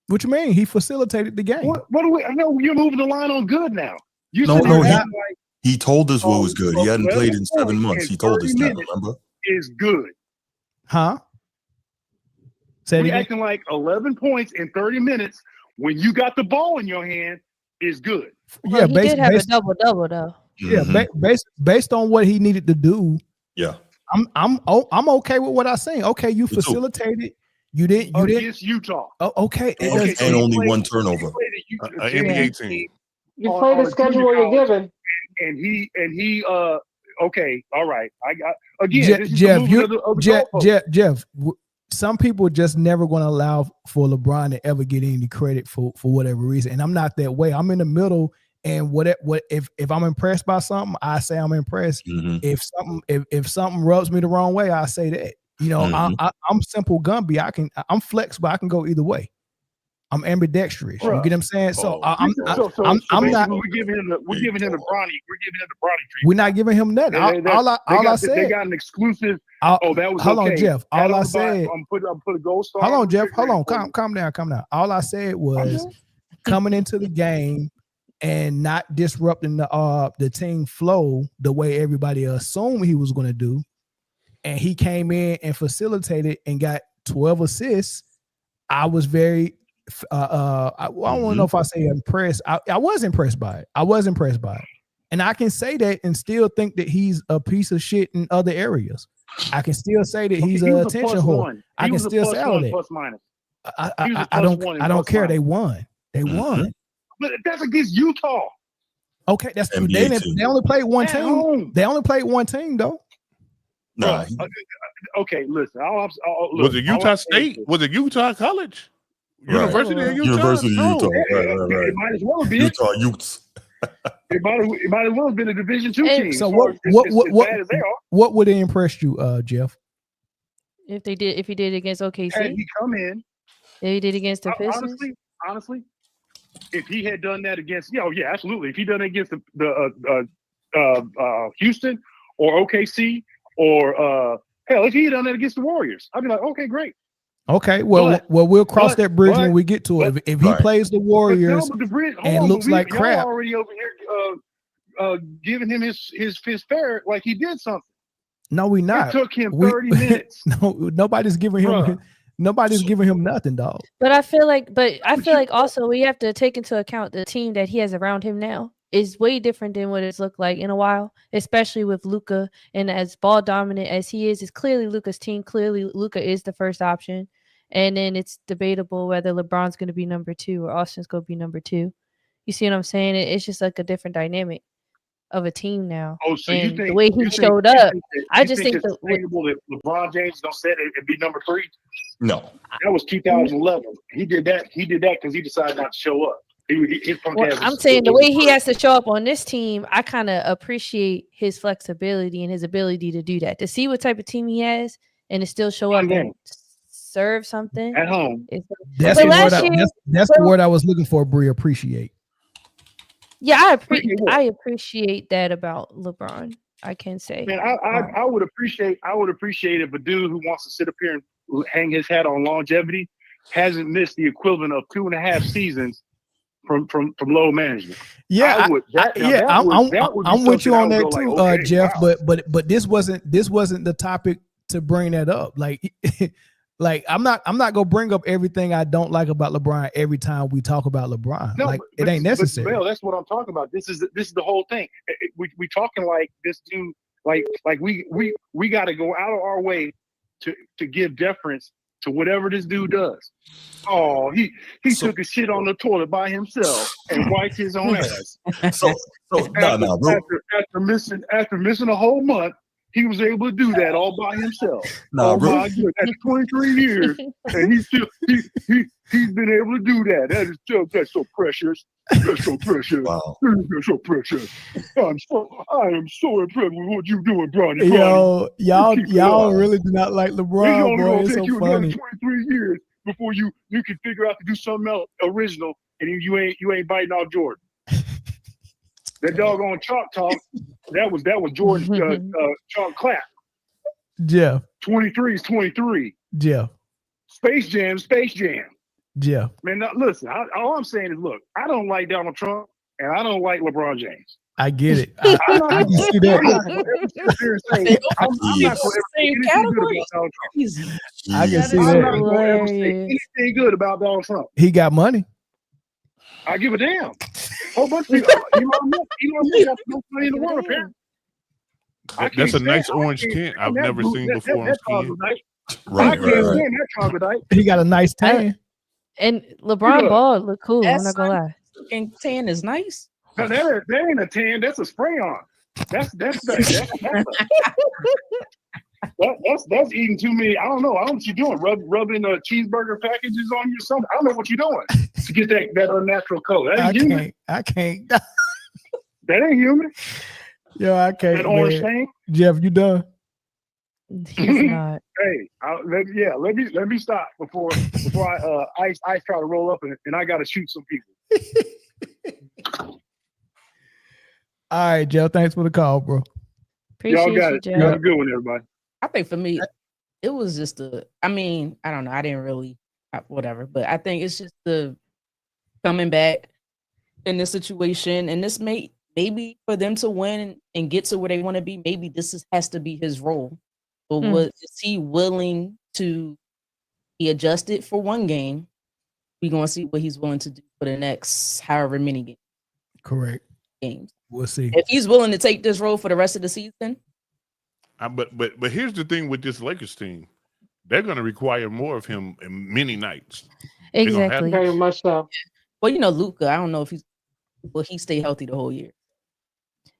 What you mean? He facilitated the game. What do we? I know you're moving the line on good now. He told us what was good. He hadn't played in 7 months. He told us that. Remember? Is good. Huh? We're acting like 11 points in 30 minutes when you got the ball in your hand is good. Well, he did have a double-double though. Yeah, based on what he needed to do. Yeah, I'm okay with what I say. Okay, you facilitated. You didn't against Utah. Oh, okay. And only one turnover. NBA team. You play the schedule you're given. And he okay, all right. I got again. Jeff. Some people just never going to allow for LeBron to ever get any credit for whatever reason, and I'm not that way. I'm in the middle, and if I'm impressed by something, I say I'm impressed. Mm-hmm. If something rubs me the wrong way, I say that. You know, I'm simple Gumby. I'm flexible. I can go either way. I'm ambidextrous. You get what I'm saying? So I'm not. We're giving him the Bronny. We're giving him the Bronny treatment. We're not giving him nothing. All I said. They got an exclusive. That was hold on, Jeff. All I said. I'm put a gold star. Hold on, Jeff. Hold on. Calm down. All I said was coming into the game and not disrupting the team flow the way everybody assumed he was going to do, and he came in and facilitated and got 12 assists. I was very. I don't know if I say impressed. I was impressed by it. And I can say that and still think that he's a piece of shit in other areas. I can still say that he's an attention whore. I can still say all that. Plus minus. I don't care. They won. But that's against Utah. Okay, that's they only played one team. They only played one team though. Nah. Okay, listen. Was it Utah State? Was it Utah College? University of Utah. University of Utah. Right. It might as well be Utah Utes. It might as well have been a Division II team. So what would have impressed you, Jeff? If he did against OKC, had he come in, if he did against the Pistons. Honestly, if he had done that against, absolutely. If he done it against the Houston or OKC or hell, if he had done that against the Warriors, I'd be like, okay, great. Okay, well, we'll cross that bridge when we get to it. If he plays the Warriors and looks like crap, already over here giving him his fair like he did something. No, we not. It took him 30 minutes. No, nobody's giving him. Nobody's giving him nothing, dog. But I feel like also we have to take into account the team that he has around him now is way different than what it's looked like in a while, especially with Luka. And as ball dominant as he is clearly Luka's team. Clearly, Luka is the first option. And then it's debatable whether LeBron's going to be number 2 or Austin's going to be number 2. You see what I'm saying? It's just like a different dynamic of a team now. Oh, so and you think the way he showed up, I just think it's sustainable that LeBron James is going to set it and be number 3? No, that was 2011. He did that because he decided not to show up. I'm saying the way he has to show up on this team, I kind of appreciate his flexibility and his ability to do that. To see what type of team he has and to still show up and serve something at home. That's the word I was looking for, Brie. Appreciate. Yeah, I appreciate that about LeBron. I can say. Man, I would appreciate if a dude who wants to sit up here and hang his hat on longevity hasn't missed the equivalent of 2.5 seasons from low management. Yeah, I'm with you on that too, like, okay, Jeff. Wow. But this wasn't the topic to bring that up. Like I'm not gonna bring up everything I don't like about LeBron every time we talk about LeBron. No, it ain't necessary. But, that's what I'm talking about. This is the whole thing. We talking like this dude. Like we got to go out of our way to give deference to whatever this dude does. Oh, he took a shit on the toilet by himself and wiped his own ass. After missing a whole month, he was able to do that all by himself. My God, that's 23 years, and he's been able to do that. That's so precious. That's so precious. Wow. That's so precious. I am so impressed with what you doing, Bronny. Yo, y'all really do not like LeBron, bro. It's so funny. 23 years before you can figure out to do something else original, and you ain't biting off Jordan. That doggone chalk talk, that was Jordan's chalk clap. Jeff. 23 is 23. Jeff. Space Jam. Jeff. Man, now, listen, all I'm saying is, look, I don't like Donald Trump, and I don't like LeBron James. I get it. I can see that. I'm not going to ever sit there and say anything good about Donald Trump. I can see I'm not that. going to ever say anything good about Donald Trump. He got money. I give a damn. Whole bunch of people. Elon Musk got the most money in the world, apparently. That's a nice orange can I've never seen before. I can't stand that troglodyte. He got a nice tan. And LeBron ball look cool. I'm not gonna lie. And tan is nice. No, that ain't a tan. That's a spray on. That's eating too many. I don't know. I don't know what you're doing. Rubbing cheeseburger packages on you or something. I don't know what you're doing to get that unnatural color. That ain't human. I can't. That ain't human. Yo, I can't. That orange thing. Jeff, you done? He's not. Hey, let me stop before Ice try to roll up and I got to shoot some people. All right, Jeff. Thanks for the call, bro. Appreciate Y'all got you, it. Jeff. Have a good one, everybody. I think for me, it was just I don't know. I didn't really, whatever, but I think it's just the coming back in this situation, and this maybe for them to win and get to where they want to be, maybe this has to be his role. But is he willing to be adjusted for one game? We're going to see what he's willing to do for the next however many games. Correct. Games. We'll see. If he's willing to take this role for the rest of the season. But here's the thing with this Lakers team. They're going to require more of him in many nights. Exactly. Very much so. Well, Luka, I don't know if will he stay healthy the whole year?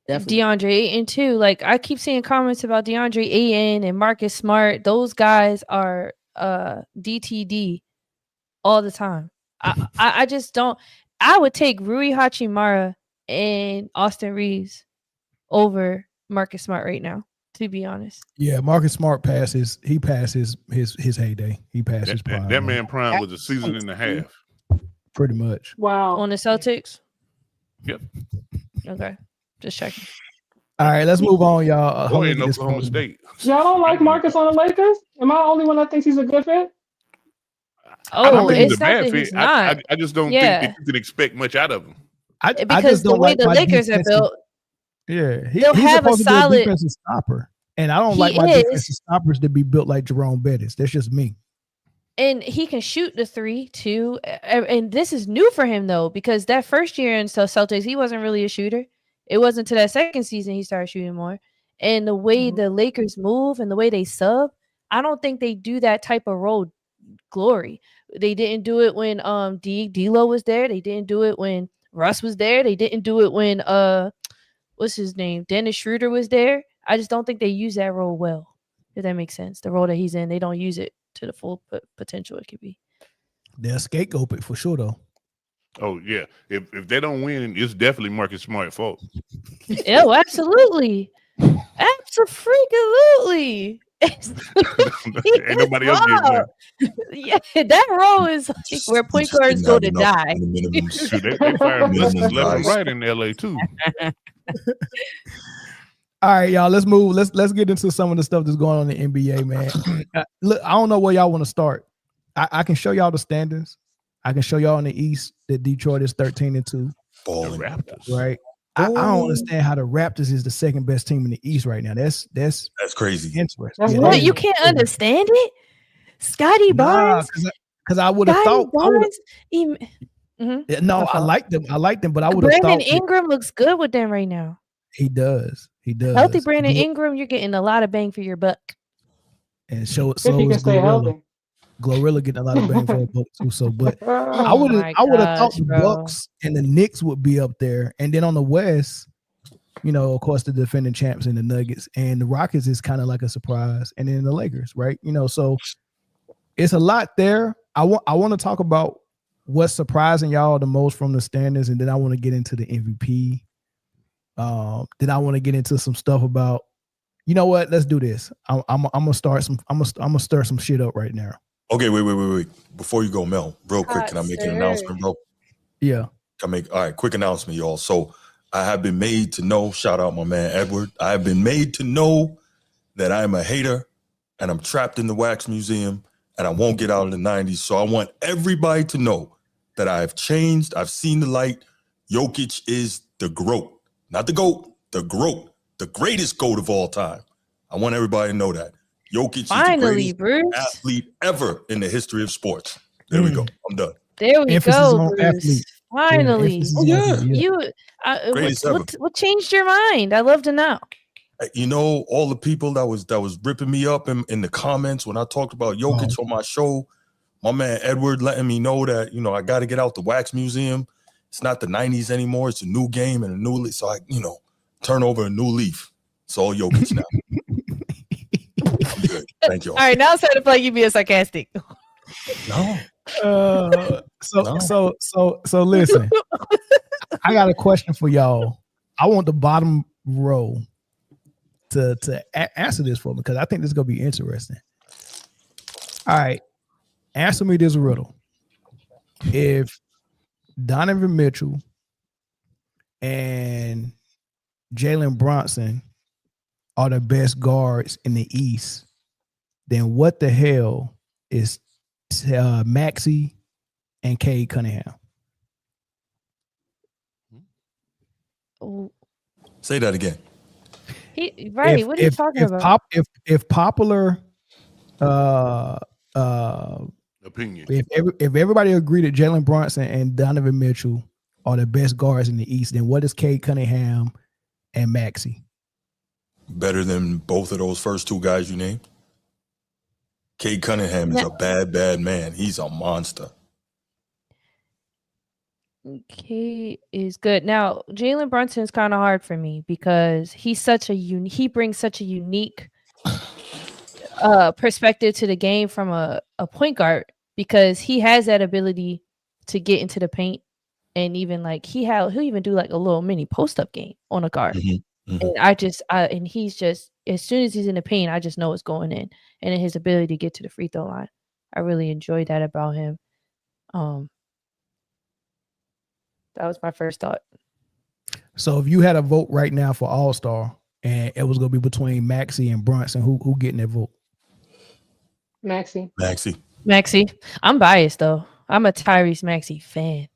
Definitely. DeAndre Ayton too. Like I keep seeing comments about DeAndre Ayton and Marcus Smart. Those guys are DTD all the time. I just don't. I would take Rui Hachimura and Austin Reeves over Marcus Smart right now, to be honest. Yeah, Marcus Smart passes. He passes his heyday. He passes prime. That man prime was a season and a half. Pretty much. Wow. On the Celtics? Yep. Okay. Just checking. All right, let's move on, y'all. Boy, in Oklahoma State. Y'all don't like Marcus on the Lakers? Am I the only one that thinks he's a good fit? I don't think he's it's a bad not that fit. he's not. I just don't think that you can expect much out of him. I just the don't way like the my Lakers are defensive- built, Yeah, they'll he's have a supposed to be solid- defensive stopper, and I don't He like my is. defensive stoppers to be built like Jerome Bettis. That's just me. and he can shoot the 3 too. And this is new for him though, because that first year in Celtics, he wasn't really a shooter. It wasn't until that second season he started shooting more. And the way the Lakers move and the way they sub, I don't think they do that type of role glory. They didn't do it when D'Lo was there. They didn't do it when Russ was there. They didn't do it when what's his name? Dennis Schroeder was there. I just don't think they use that role well. If that makes sense. The role that he's in, they don't use it to the full potential it could be. They'll scapegoat it for sure though. Oh yeah, if they don't win, it's definitely Marcus Smart's fault. Oh, absolutely, absolutely. Ain't nobody else getting one. Yeah, that role is like where point guards go to die. Shoot, they firing blessings left and right in LA too. All right, y'all. Let's move. Let's get into some of the stuff that's going on in the NBA, man. Look, I don't know where y'all want to start. I can show y'all the standings. I can show y'all in the East that Detroit is 13-2. The Raptors, right? I don't understand how the Raptors is the second best team in the East right now. That's crazy. Interesting. Yeah, What, you can't understand it? Scotty Barnes? Because I would have thought. No, I like them. But I would have thought. Brandon Ingram looks good with them right now. He does. Healthy Brandon Ingram, you're getting a lot of bang for your buck. And so is stay healthy. Glorilla getting a lot of bang for her buck too. So, but I would have thought the Bucks and the Knicks would be up there, and then on the West, of course, the defending champs and the Nuggets, and the Rockets is kind of like a surprise, and then the Lakers, right? So it's a lot there. I want to talk about what's surprising y'all the most from the standings, and then I want to get into the MVP. Then I want to get into some stuff about, you know what? Let's do this. I'm gonna start some. I'm gonna stir some shit up right now. Okay, wait. Before you go, Mel, real quick, can I make an announcement, bro? Yeah. All right, quick announcement, y'all. So I have been made to know, shout out my man Edward. I have been made to know that I am a hater and I'm trapped in the wax museum and I won't get out in the 90s. So I want everybody to know that I have changed. I've seen the light. Jokic is the GOAT, not the GOAT, the GOAT, the greatest GOAT of all time. I want everybody to know that. Jokic is the greatest athlete ever in the history of sports. There we go. I'm done. There we go, Bruce. Athlete. Finally. Greatest what changed your mind? I love to know. You know, all the people that was ripping me up in the comments when I talked about Jokic on my show, my man Edward letting me know that, you know, I got to get out the wax museum. It's not the 90s anymore. It's a new game and a new leaf. So I, you know, turn over a new leaf. It's all Jokic now. I'm good. Thank you. All right, now it's time to play you being sarcastic. No. So listen. I got a question for y'all. I want the bottom row to answer this for me because I think this is gonna be interesting. All right, answer me this riddle: if Donovan Mitchell and Jalen Brunson are the best guards in the East, then what the hell is Maxey and Cade Cunningham? Say that again. What are you talking about? If popular opinion, if everybody agreed that Jalen Brunson and Donovan Mitchell are the best guards in the East, then what is Cade Cunningham and Maxey? Better than both of those first two guys you named? Cade Cunningham is a bad man. He's a monster. Cade is good. Now, Jalen Brunson is kind of hard for me because he's he brings such a unique perspective to the game from a point guard because he has that ability to get into the paint and even like he'll even do like a little mini post up game on a guard. Mm-hmm. And and he's just, as soon as he's in the paint, I just know it's going in. And then his ability to get to the free throw line, I really enjoy that about him. That was my first thought. So if you had a vote right now for All-Star and it was going to be between Maxey and Brunson, who getting that vote? Maxey. I'm biased though. I'm a Tyrese Maxey fan.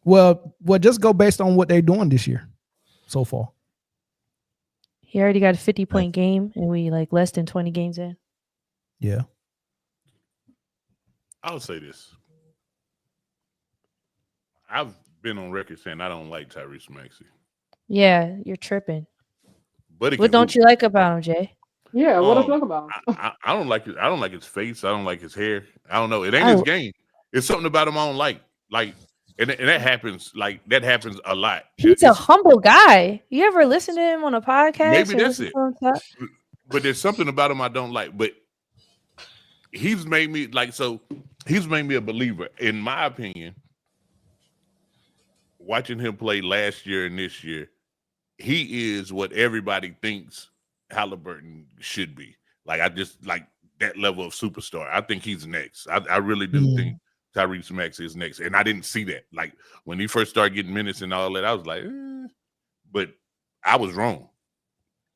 Well, just go based on what they're doing this year so far. He already got a 50-point game and we like less than 20 games in. Yeah. I'll say this. I've been on record saying I don't like Tyrese Maxey. Yeah, you're tripping. But what don't you like about him, Jay? Yeah, what don't you like about him? I don't like it. I don't like his face. I don't like his hair. I don't know. It ain't his game. It's something about him I don't like. Like, and that happens. Like that happens a lot. He's a humble guy. You ever listen to him on a podcast? Maybe that's it. But there's something about him I don't like. But he's made me he's made me a believer. In my opinion, watching him play last year and this year, he is what everybody thinks Halliburton should be. Like, I just like that level of superstar. I think he's next. I really do think Tyrese Maxey is next. And I didn't see that. Like, when he first started getting minutes and all that, I was like, but I was wrong.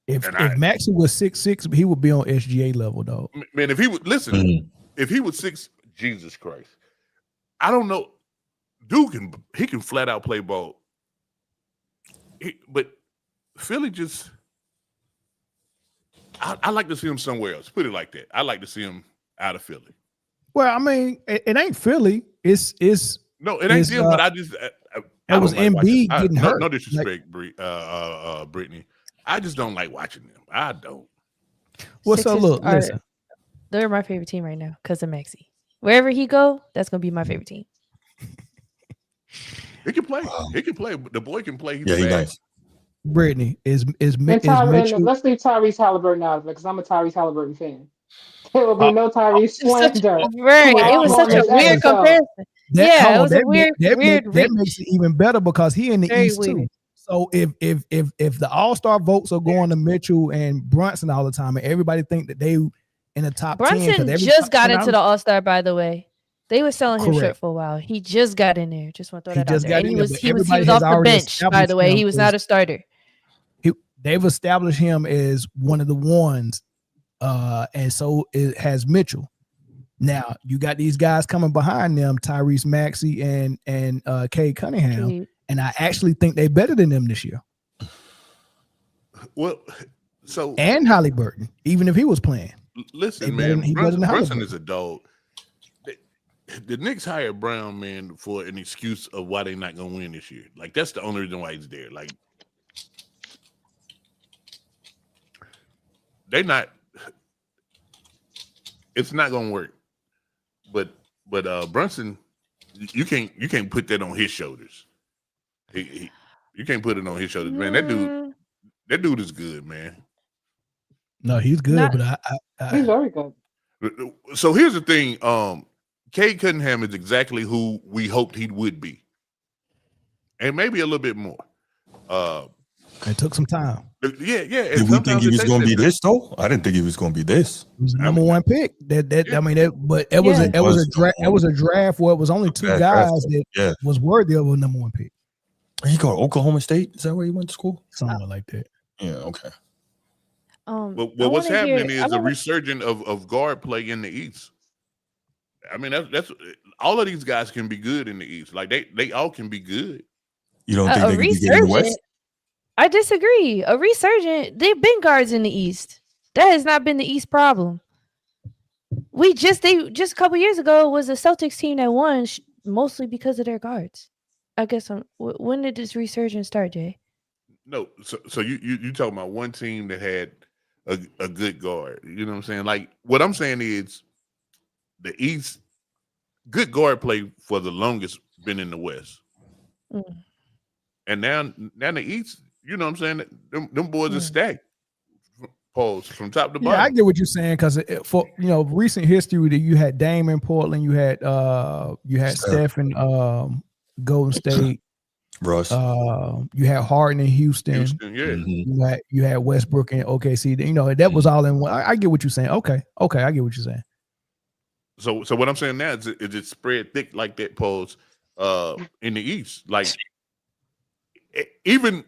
If Maxey was 6'6", he would be on SGA level, though. Man, if he would listen, if he was 6, Jesus Christ, I don't know. Dude can flat out play ball. But Philly just, I like to see him somewhere else. Put it like that. I like to see him out of Philly. Well, I mean, it ain't Philly. It's no, it ain't him. But I just it was Embiid getting hurt. No disrespect, Britne. I just don't like watching them. I don't. Well, so look, listen. They're my favorite team right now because of Maxey. Wherever he go, that's gonna be my favorite team. He can play. He can play. The boy can play. He's nice. Britne is Mitchell. Let's leave Tyrese Halliburton out of it because I'm a Tyrese Halliburton fan. There will be no Tyrese slander. Right. It was such a weird comparison. It was a weird. That makes it even better because he in the East too. So if the All-Star votes are going to Mitchell and Brunson all the time, and everybody think that they in the top 10. Brunson just got into the All-Star, by the way. They were selling him short for a while. He just got in there. Just want to throw that out there. And he was off the bench, by the way. He was not a starter. They've established him as one of the ones, and so it has Mitchell. Now you got these guys coming behind them, Tyrese Maxey and Cade Cunningham, and I actually think they're better than them this year. Well, so and Halliburton, even if he was playing. Listen, man, Brunson is a dog. The Knicks hired Brown, man, for an excuse of why they're not gonna win this year. Like that's the only reason why he's there. Like they're not. It's not gonna work. But Brunson, you can't put that on his shoulders. You can't put it on his shoulders, man. That dude is good, man. No, he's good, but he's very good. So here's the thing. Cade Cunningham is exactly who we hoped he would be, and maybe a little bit more. It took some time. Yeah. Did we think he was going to be this though? I didn't think he was going to be this. He was the number one pick. It was a draft where it was only two guys that was worthy of a number one pick. He go to Oklahoma State. Is that where he went to school? Something like that. Yeah. Okay. But what's happening is a resurgence of guard play in the East. I mean, that's all of these guys can be good in the East. Like they all can be good. You don't think they can be good in the West? I disagree. A resurgent, they've been guards in the East. That has not been the East problem. They just a couple years ago was a Celtics team that won mostly because of their guards. I guess when did this resurgence start, Jay? No, so you talking about one team that had a good guard. You know what I'm saying? Like what I'm saying is the East good guard play for the longest been in the West. And now the East, you know what I'm saying? Them boys are stacked. Pause from top to bottom. Yeah, I get what you're saying because for recent history that you had Dame in Portland, you had Steph in Golden State, Russ. You had Harden in Houston. Yeah. You had Westbrook in OKC. That was all in one. I get what you're saying. Okay, I get what you're saying. So what I'm saying now is it spread thick like that, Pause, in the East. Like even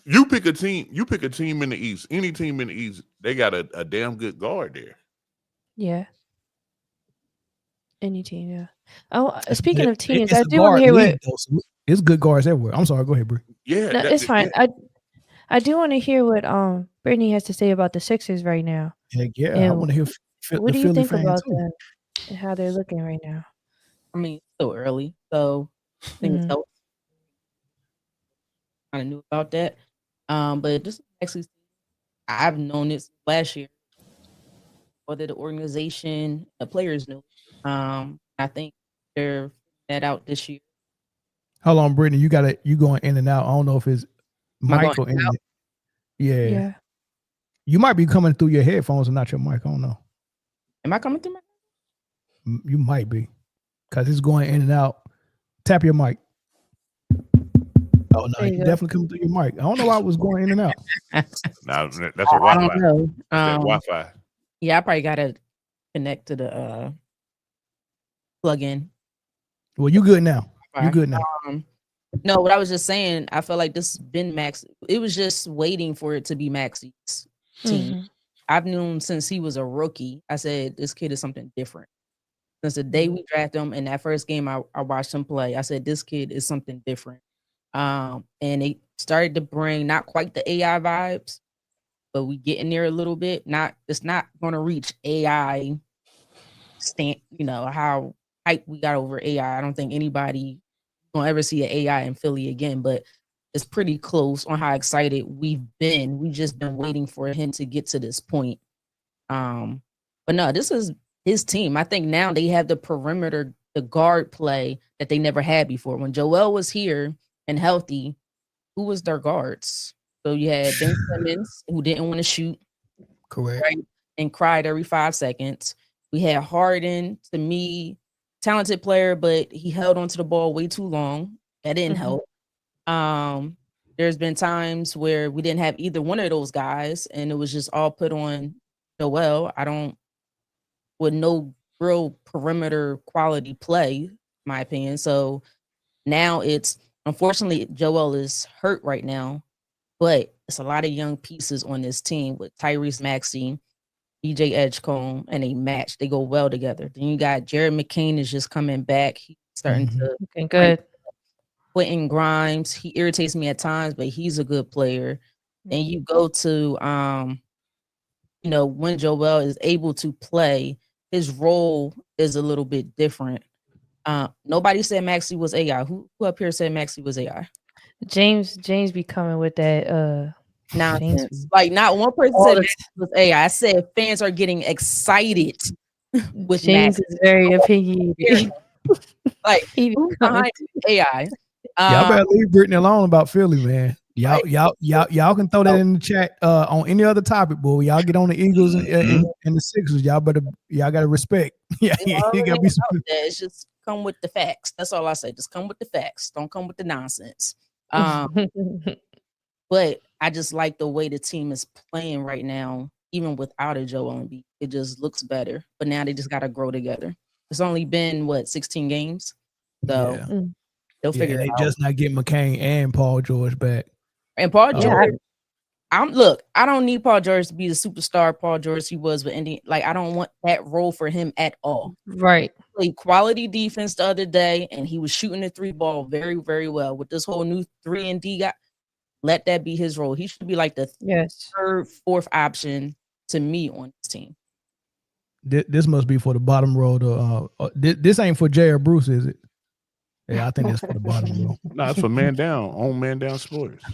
you pick a team in the East, any team in the East, they got a damn good guard there. Yeah. Any team, yeah. Oh, speaking of teams, I do want to hear what it's good guards everywhere. I'm sorry, go ahead, Brie. Yeah, no, it's fine. Yeah. I do want to hear what Britne has to say about the Sixers right now. Heck yeah, I want to hear. What do you think about that and how they're looking right now? I mean, it's still early, so I think it's kind of knew about that. But this actually, I've known this last year. Whether the organization, the players knew. I think they're that out this year. Hold on, Britne, you going in and out. I don't know if it's mic or in. Yeah. You might be coming through your headphones and not your mic. I don't know. Am I coming through my? You might be, because it's going in and out. Tap your mic. Oh no, you definitely coming through your mic. I don't know why it was going in and out. No, that's a Wi-Fi. I don't know. Wi-Fi. Yeah, I probably gotta connect to the plug-in. Well, you good now. You good now. No, what I was just saying, I felt like this has been Max. It was just waiting for it to be Maxie's team. I've known since he was a rookie. I said this kid is something different. Since the day we drafted him, in that first game I watched him play, I said this kid is something different. And they started to bring not quite the AI vibes, but we get in there a little bit. It's not going to reach AI how hype we got over AI. I don't think anybody gonna ever see an AI in Philly again, but it's pretty close on how excited we've been. We've just been waiting for him to get to this point. But no, this is his team. I think now they have the perimeter, the guard play that they never had before. When Joel was here and healthy, who was their guards? So you had Ben Simmons, who didn't want to shoot, correct, right, and cried every 5 seconds. We had Harden, to me, talented player, but he held onto the ball way too long. That didn't help. There's been times where we didn't have either one of those guys, and it was just all put on Joel. I don't with no real perimeter quality play, in my opinion. So now it's unfortunately Joel is hurt right now, but it's a lot of young pieces on this team with Tyrese Maxey, DJ Edgecombe, and a match. They go well together. Then you got Jared McCain is just coming back. He's starting to looking good. Quentin Grimes, he irritates me at times, but he's a good player. And you go to when Joel is able to play, his role is a little bit different. Nobody said Maxey was AI. Who up here said Maxey was AI? James be coming with that nonsense. Like not one person said Maxey was AI. I said fans are getting excited with James Maxey. is very opinionated. Like who's behind AI? Y'all better leave Britne alone about Philly, man. Y'all can throw that in the chat on any other topic, boy. Y'all get on the Eagles and the Sixers. Y'all gotta respect. Yeah, you gotta be some. It's just come with the facts. That's all I say. Just come with the facts. Don't come with the nonsense. But I just like the way the team is playing right now, even without a Joel Embiid. It just looks better. But now they just gotta grow together. It's only been 16 games, so they'll figure it out. They just not get McCain and Paul George back. And Paul George, I don't need Paul George to be the superstar Paul George he was with Indy. Like, I don't want that role for him at all. Right. He played quality defense the other day, and he was shooting the 3 ball very, very well. With this whole new 3-and-D guy, let that be his role. He should be like the third, fourth option to me on this team. This must be for the bottom row. This ain't for Jay or Bruce, is it? Yeah, I think that's for the bottom row. No, it's for Man Down, on Man Down Sports.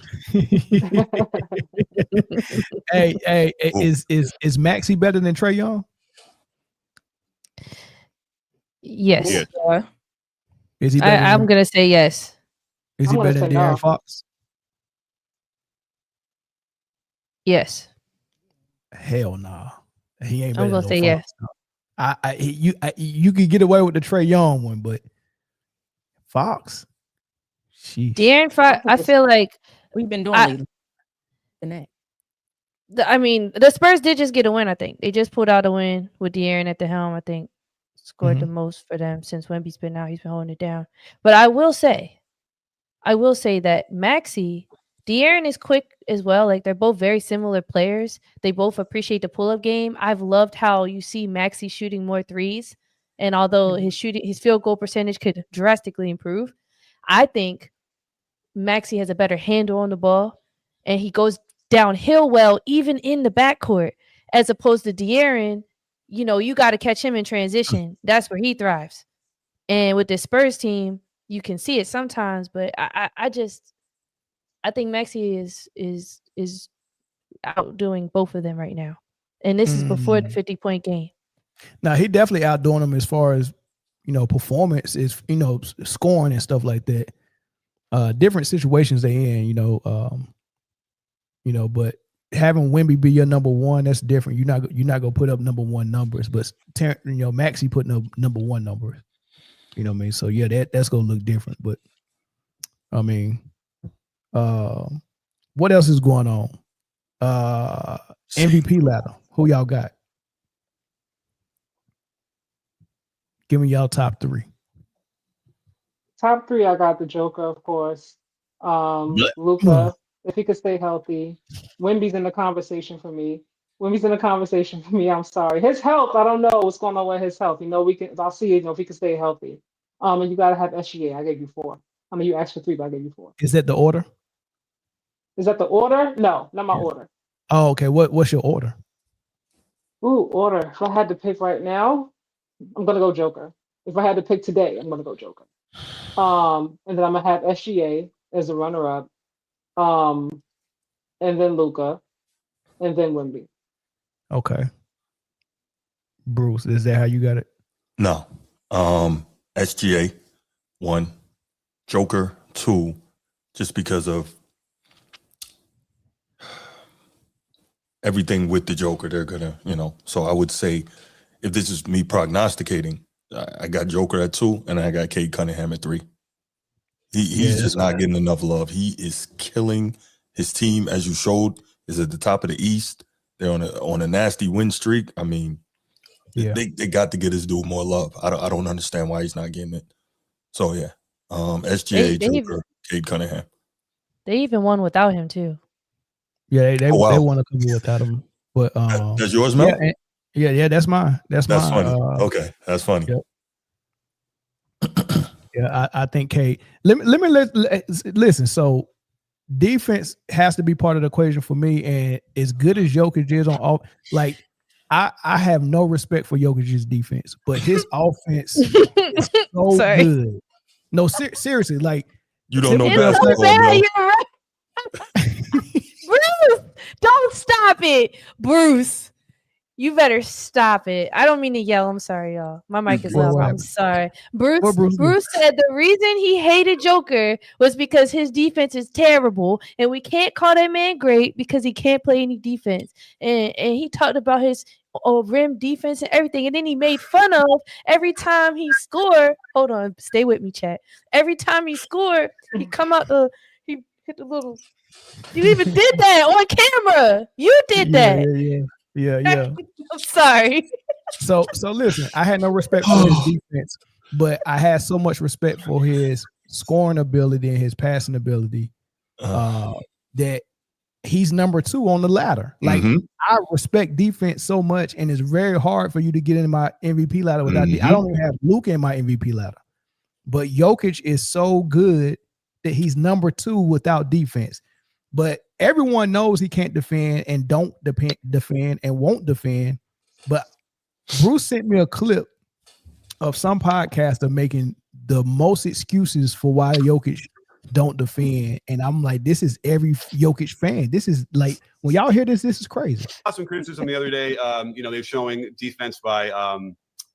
Hey, is Maxey better than Trae Young? Yes. Is he better I'm gonna say yes. Is he better than De'Aaron Fox? Yes. Hell nah. He ain't better. I'm gonna say yes. You could get away with the Trae Young one, but Fox. De'Aaron Fox, I feel like we've been doing the Spurs did just get a win, I think. They just pulled out a win with De'Aaron at the helm, I think. Scored the most for them since Wemby's been out. He's been holding it down. But I will say that Maxey, De'Aaron is quick as well. Like, they're both very similar players. They both appreciate the pull-up game. I've loved how you see Maxey shooting more threes. And although his field goal percentage could drastically improve, I think Maxey has a better handle on the ball, and he goes downhill well, even in the backcourt, as opposed to De'Aaron. You got to catch him in transition. That's where he thrives. And with the Spurs team, you can see it sometimes, but I think Maxey is outdoing both of them right now. And this is before the 50-point game. Now, he definitely outdoing them as far as, performance is, scoring and stuff like that. Different situations they in, but having Wemby be your number one, that's different. You're not gonna put up number one numbers, but Maxey putting up number one numbers. You know what I mean? So yeah, that's gonna look different. But I mean, what else is going on? MVP ladder. Who y'all got? Give me y'all top 3. Top 3, I got the Joker, of course. Luka, if he could stay healthy. Wemby's in the conversation for me. I'm sorry. His health, I don't know what's going on with his health. I'll see if he can stay healthy. And you gotta have SGA. I gave you 4. I mean, you asked for 3, but I gave you 4. Is that the order? Is that the order? No, not my order. Oh, okay. What's your order? Ooh, order. If I had to pick right now, I'm gonna go Joker. If I had to pick today, I'm gonna go Joker. And then I'm gonna have SGA as a runner-up. And then Luka, and then Wemby. Okay. Bruce, is that how you got it? No. SGA 1, Joker 2, just because of everything with the Joker. They're gonna, so I would say, if this is me prognosticating, I got Joker at 2, and I got Cade Cunningham at 3. He's just not getting enough love. He is killing his team, as you showed, is at the top of the East. They're on a nasty win streak. I mean, Yeah. They got to get this dude more love. I don't understand why he's not getting it. So yeah, SGA, Joker, Cade Cunningham. They even won without him too. Yeah, they won a couple without him. But that's yours, Mel? Yeah, that's mine. That's mine. Funny. Okay, that's funny. Yep. Yeah, I think Cade. Listen. So defense has to be part of the equation for me. And as good as Jokic is on all, like I have no respect for Jokic's defense, but his offense is so good. No, seriously, like you don't know basketball, Bruce, don't stop it, Bruce. You better stop it. I don't mean to yell. I'm sorry, y'all. My mic is loud. I'm sorry. Bruce said the reason he hated Joker was because his defense is terrible, and we can't call that man great because he can't play any defense. And he talked about his rim defense and everything, and then he made fun of every time he scored. Hold on, stay with me, chat. Every time he scored, he hit the little. You even did that on camera. You did that. Yeah. I'm sorry. So listen, I had no respect for his defense, but I had so much respect for his scoring ability and his passing ability that he's number 2 on the ladder. Like I respect defense so much, and it's very hard for you to get in my MVP ladder without I don't even have Luka in my MVP ladder. But Jokic is so good that he's number 2 without defense. But everyone knows he can't defend and don't defend and won't defend. But Bruce sent me a clip of some podcaster making the most excuses for why Jokic don't defend. And I'm like, this is every Jokic fan. This is like, when y'all hear this is crazy. Some criticism the other day, they're showing defense by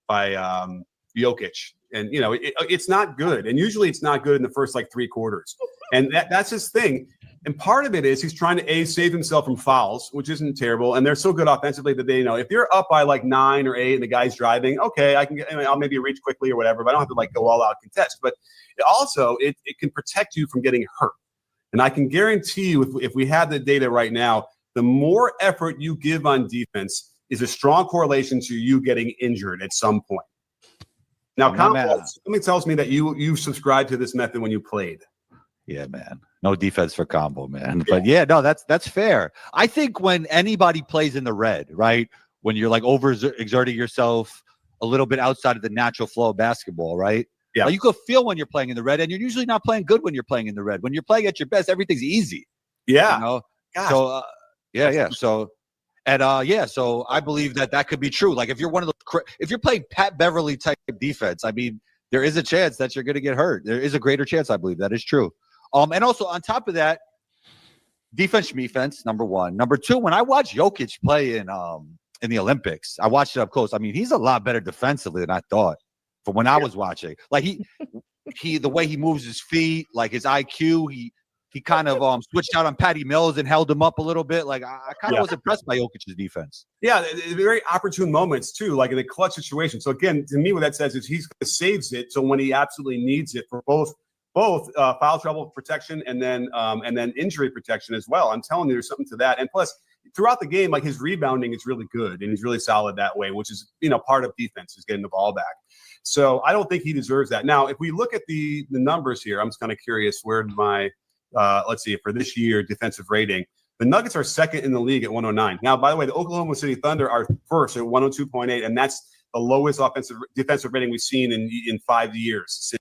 Jokic. And, it's not good. And usually it's not good in the first, 3 quarters. And that's his thing. And part of it is he's trying to save himself from fouls, which isn't terrible. And they're so good offensively that they if you're up by 9 or 8 and the guy's driving, okay, I'll maybe reach quickly or whatever, but I don't have to go all out contest. But it can protect you from getting hurt. And I can guarantee you, if we have the data right now, the more effort you give on defense is a strong correlation to you getting injured at some point. Now, something tells me that you subscribed to this method when you played. Yeah, man. No defense for combo, man. But that's fair. I think when anybody plays in the red, right? When you're over exerting yourself a little bit outside of the natural flow of basketball, right? Yeah. You can feel when you're playing in the red, and you're usually not playing good when you're playing in the red. When you're playing at your best, everything's easy. Yeah. Gosh. So So I believe that could be true. Like if you're one of those, if you're playing Pat Beverly type defense, I mean, there is a chance that you're going to get hurt. There is a greater chance, I believe. That is true. And also on top of that, defense, number 1. Number 2, when I watch Jokic play in the Olympics, I watched it up close. I mean, he's a lot better defensively than I thought from when I was watching. Like he the way he moves his feet, like his IQ, he kind of switched out on Patty Mills and held him up a little bit. Like I kind of was impressed by Jokic's defense. Yeah, very opportune moments too, like in a clutch situation. So again, to me, what that says is he saves it. So when he absolutely needs it for both foul trouble protection and then injury protection as well. I'm telling you, there's something to that. And plus, throughout the game, his rebounding is really good and he's really solid that way, which is part of defense is getting the ball back. So I don't think he deserves that. Now, if we look at the numbers here, I'm just kind of curious where my let's see, for this year defensive rating, the Nuggets are second in the league at 109. Now, by the way, the Oklahoma City Thunder are first at 102.8, and that's the lowest defensive rating we've seen in 5 years.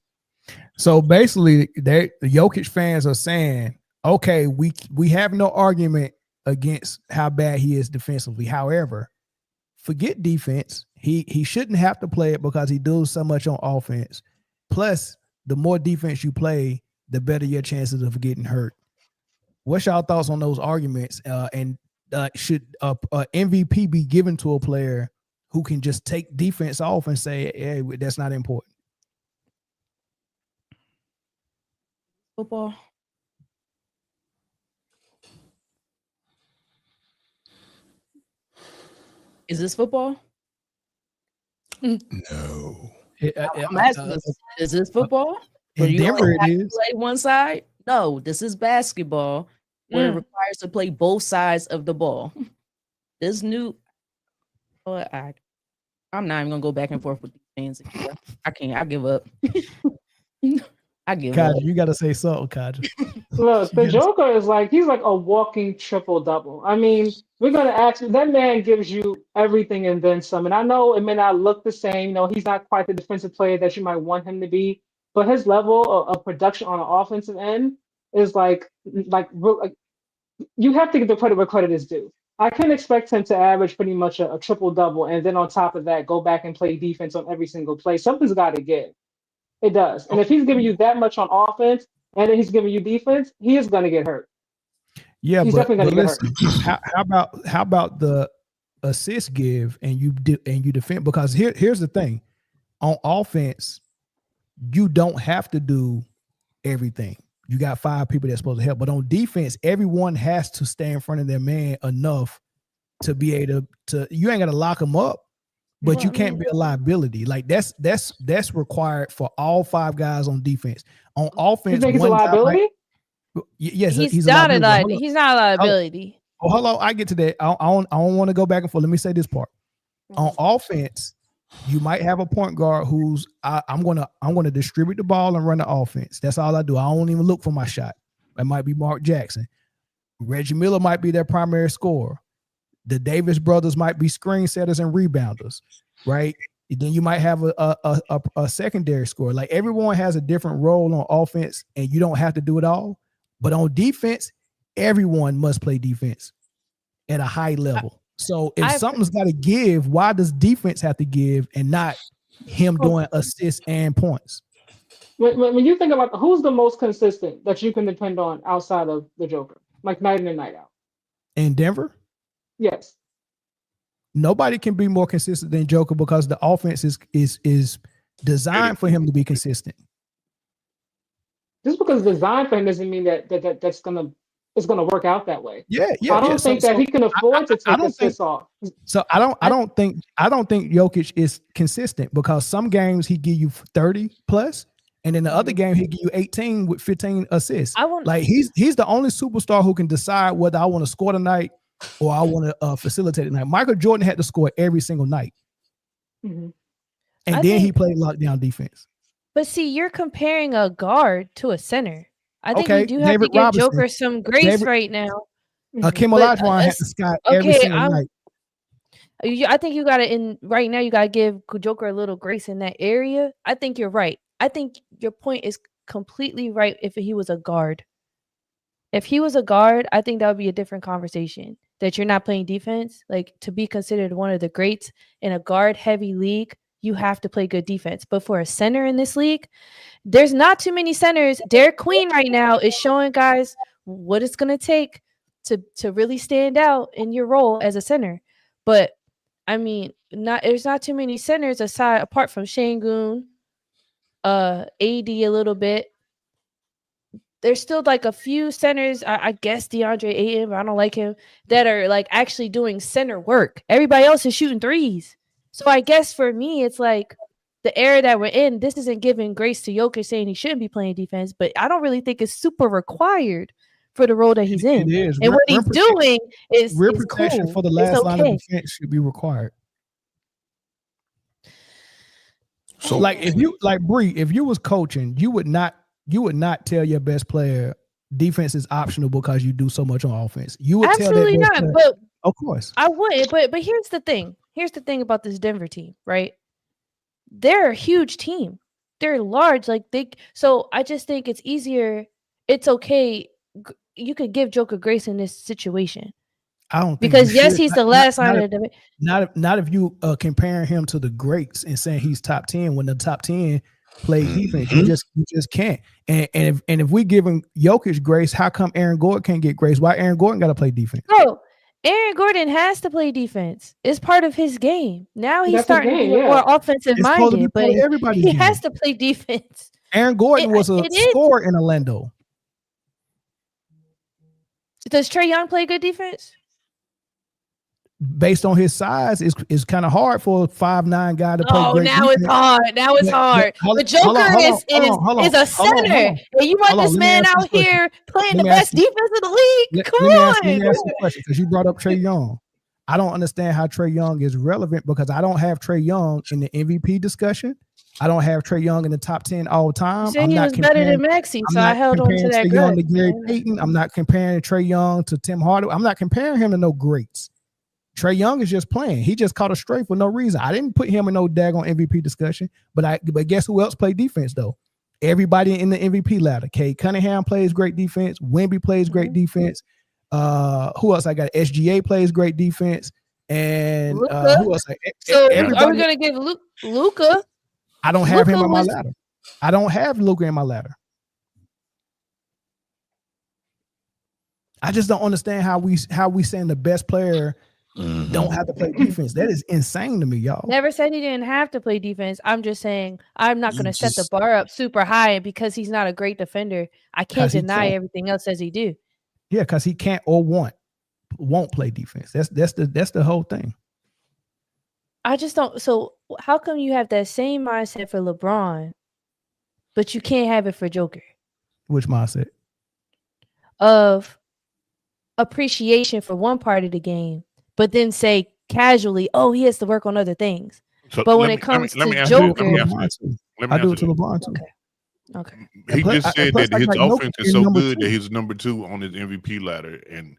So basically, the Jokic fans are saying, okay, we have no argument against how bad he is defensively. However, forget defense. He shouldn't have to play it because he does so much on offense. Plus, the more defense you play, the better your chances of getting hurt. What's y'all thoughts on those arguments? And should a MVP be given to a player who can just take defense off and say, hey, that's not important? Football. Is this football? No. I'm asking, is this football? In Denver, it is. Play one side? No, this is basketball where it requires to play both sides of the ball. This new, I'm not even gonna go back and forth with these fans. I can't. I give up. I give up. Kaja, you got to say something, Kaja. Look, the Joker is like, he's like a walking triple double. I mean, we're gonna ask that man gives you everything and then some. And I know it may not look the same. You know, he's not quite the defensive player that you might want him to be, but his level of production on the offensive end is like you have to give the credit where credit is due. I can expect him to average pretty much a triple double, and then on top of that, go back and play defense on every single play. Something's got to give. It does. And if he's giving you that much on offense, and then he's giving you defense, he is going to get hurt. Yeah, he's definitely going to get hurt. How about the assist give and you defend? Because here's the thing: on offense, you don't have to do everything. You got 5 people that's supposed to help, but on defense, everyone has to stay in front of their man enough to be able to. You ain't got to lock them up, but you can't be a liability. Like that's required for all 5 guys on defense. On offense, you think it's a liability? Yes, he's not a liability. He's not a liability. Hold on, I get to that. I don't want to go back and forth. Let me say this part. On offense, you might have a point guard who's I'm gonna distribute the ball and run the offense. That's all I do. I don't even look for my shot. That might be Mark Jackson. Reggie Miller might be their primary scorer. The Davis brothers might be screen setters and rebounders, right? Then you might have a secondary scorer. Like everyone has a different role on offense, and you don't have to do it all. But on defense, everyone must play defense at a high level. So if something's got to give, why does defense have to give and not him doing assists and points? When you think about who's the most consistent that you can depend on outside of the Joker, like night in and night out? In Denver? Yes. Nobody can be more consistent than Joker because the offense is designed for him to be consistent. Just because it's designed for him doesn't mean that's gonna work out that way. Yeah. I don't think that he can afford to take assists off. So I don't think Jokic is consistent because some games he give you 30 plus, and in the other game he give you 18 with 15 assists. He's the only superstar who can decide whether I want to score tonight or I want to facilitate tonight. Michael Jordan had to score every single night, and then he played lockdown defense. But see, you're comparing a guard to a center. I think we do have David to give Robinson. Joker some grace right now. Kim Olajuwon had to sky every single night. I think you got to right now. You got to give Joker a little grace in that area. I think you're right. I think your point is completely right. If he was a guard, I think that would be a different conversation. That you're not playing defense, like to be considered one of the greats in a guard-heavy league. You have to play good defense. But for a center in this league, there's not too many centers. Derek Queen right now is showing guys what it's going to take to really stand out in your role as a center. But I mean, there's not too many centers apart from Şengün, AD a little bit. There's still like a few centers, I guess DeAndre Ayton, but I don't like him, that are like actually doing center work. Everybody else is shooting threes. So I guess for me, it's like the era that we're in, this isn't giving grace to Jokic saying he shouldn't be playing defense, but I don't really think it's super required for the role that he's in. It is. And what he's doing is protection cool. for the last line of defense should be required. So like if you Bree, if you was coaching, you would not tell your best player defense is optional because you do so much on offense. You would absolutely tell not, but of course I would. But here's the thing. Here's the thing about this Denver team, right? They're a huge team. They're large, so I just think it's easier. It's okay. You could give Joker grace in this situation. I don't think because yes, he's the last line of the debate. Not if you comparing him to the greats and saying he's top 10 when the top 10 play defense. You just can't. And if we giving Jokic grace, how come Aaron Gordon can't get grace? Why Aaron Gordon got to play defense? No, Aaron Gordon has to play defense. It's part of his game. Now he's starting to be more offensive minded, but he has to play defense. Aaron Gordon was a scorer in Orlando. Does Trae Young play good defense? Based on his size, it's kind of hard for a 5'9" guy to play. Oh, now it's hard. Now it's hard. The Joker is a center, and you want this man out here playing the best defense in the league. Come on. Let me ask you a question because you brought up Trae Young. I don't understand how Trae Young is relevant because I don't have Trae Young in the MVP discussion. I don't have Trae Young in the top 10 all time. You said he was better than Maxey, so I held on to that Trae Young to grudge. Gary Payton. I'm not comparing Trae Young to Tim Hardaway. I'm not comparing him to no greats. Trae Young is just playing. He just caught a straight for no reason. I didn't put him in no daggone MVP discussion, but guess who else played defense though? Everybody in the MVP ladder. Cade Cunningham plays great defense. Wemby plays great defense. Who else I got? SGA plays great defense. And who else? So are we gonna give Luka? I don't have him on my ladder. I don't have Luka in my ladder. I just don't understand how we saying the best player don't have to play defense. That is insane to me, y'all. Never said he didn't have to play defense. I'm just saying I'm not going to set the bar up super high because he's not a great defender. I can't deny everything else as he do. Yeah, because he can't or won't play defense. That's the whole thing. I just don't. So how come you have that same mindset for LeBron, but you can't have it for Joker? Which mindset? Of appreciation for one part of the game, but then say casually, "Oh, he has to work on other things." So but when it comes to Joker, I do it to LeBron too. Okay. He just said that his offense is so good that he's number 2 on his MVP ladder, and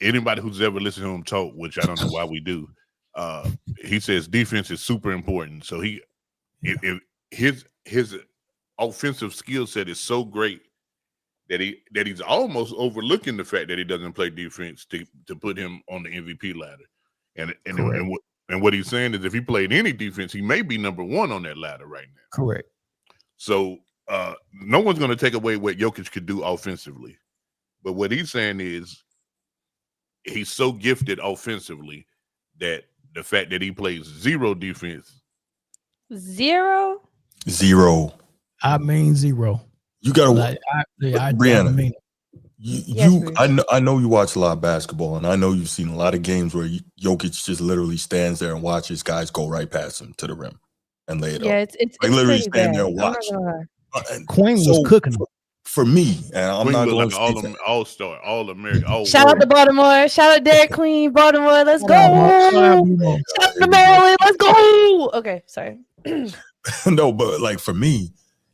anybody who's ever listened to him talk, which I don't know why we do, he says defense is super important. So if his offensive skill set is so great that he's almost overlooking the fact that he doesn't play defense to put him on the MVP ladder. And what he's saying is if he played any defense, he may be number 1 on that ladder right now. Correct. So no one's going to take away what Jokic could do offensively. But what he's saying is he's so gifted offensively that the fact that he plays 0 defense. 0? 0. I mean 0. You gotta Briana. I know you watch a lot of basketball, and I know you've seen a lot of games where Jokic just literally stands there and watches guys go right past him to the rim and lay it up. Yeah, it's literally stand there and watch. Queen was cooking him. For me, and I'm not going like all-star, all-American, shout out to Baltimore. Shout out Derek Queen, Baltimore. Let's go. Shout out to Maryland. Let's go. Okay, sorry. No, but like for me,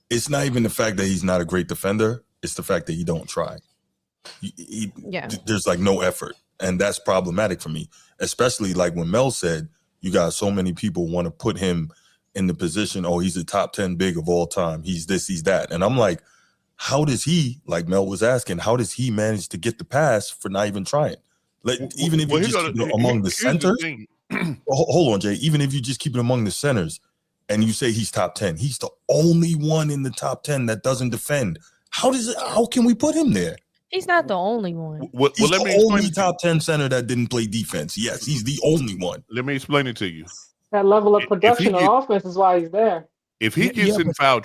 it's not even the fact that he's not a great defender. It's the fact that he don't try. There's like no effort. And that's problematic for me, especially like when Mel said, you got so many people want to put him in the position, oh, he's a top 10 big of all time. He's this, he's that. And I'm like, how does he, like Mel was asking, how does he manage to get the pass for not even trying? Like, even if you just keep it among the centers, hold on, Jay, even if you just keep it among the centers and you say he's top 10, he's the only one in the top 10 that doesn't defend. How can we put him there? He's not the only one. He's the only top 10 center that didn't play defense. Yes, he's the only one. Let me explain it to you. That level of production on offense is why he's there. If he gets in foul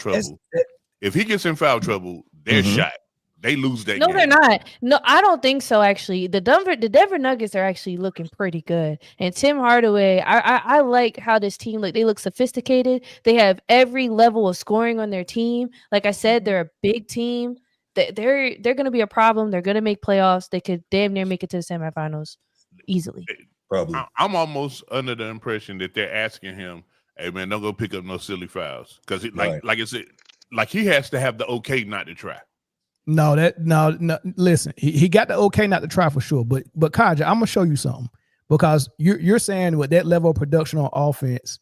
trouble, they're shot. They lose that game. No, they're not. No, I don't think so, actually. The Denver Nuggets are actually looking pretty good. And Tim Hardaway, I like how this team look. They look sophisticated. They have every level of scoring on their team. Like I said, they're a big team. They're going to be a problem. They're going to make playoffs. They could damn near make it to the semifinals easily. Probably. I'm almost under the impression that they're asking him, hey, man, don't go pick up no silly fouls. Because like I said, like he has to have the okay not to try. No. Listen, he got the okay not to try for sure. But Kaja, I'm gonna show you something because you're saying with that level of production on offense,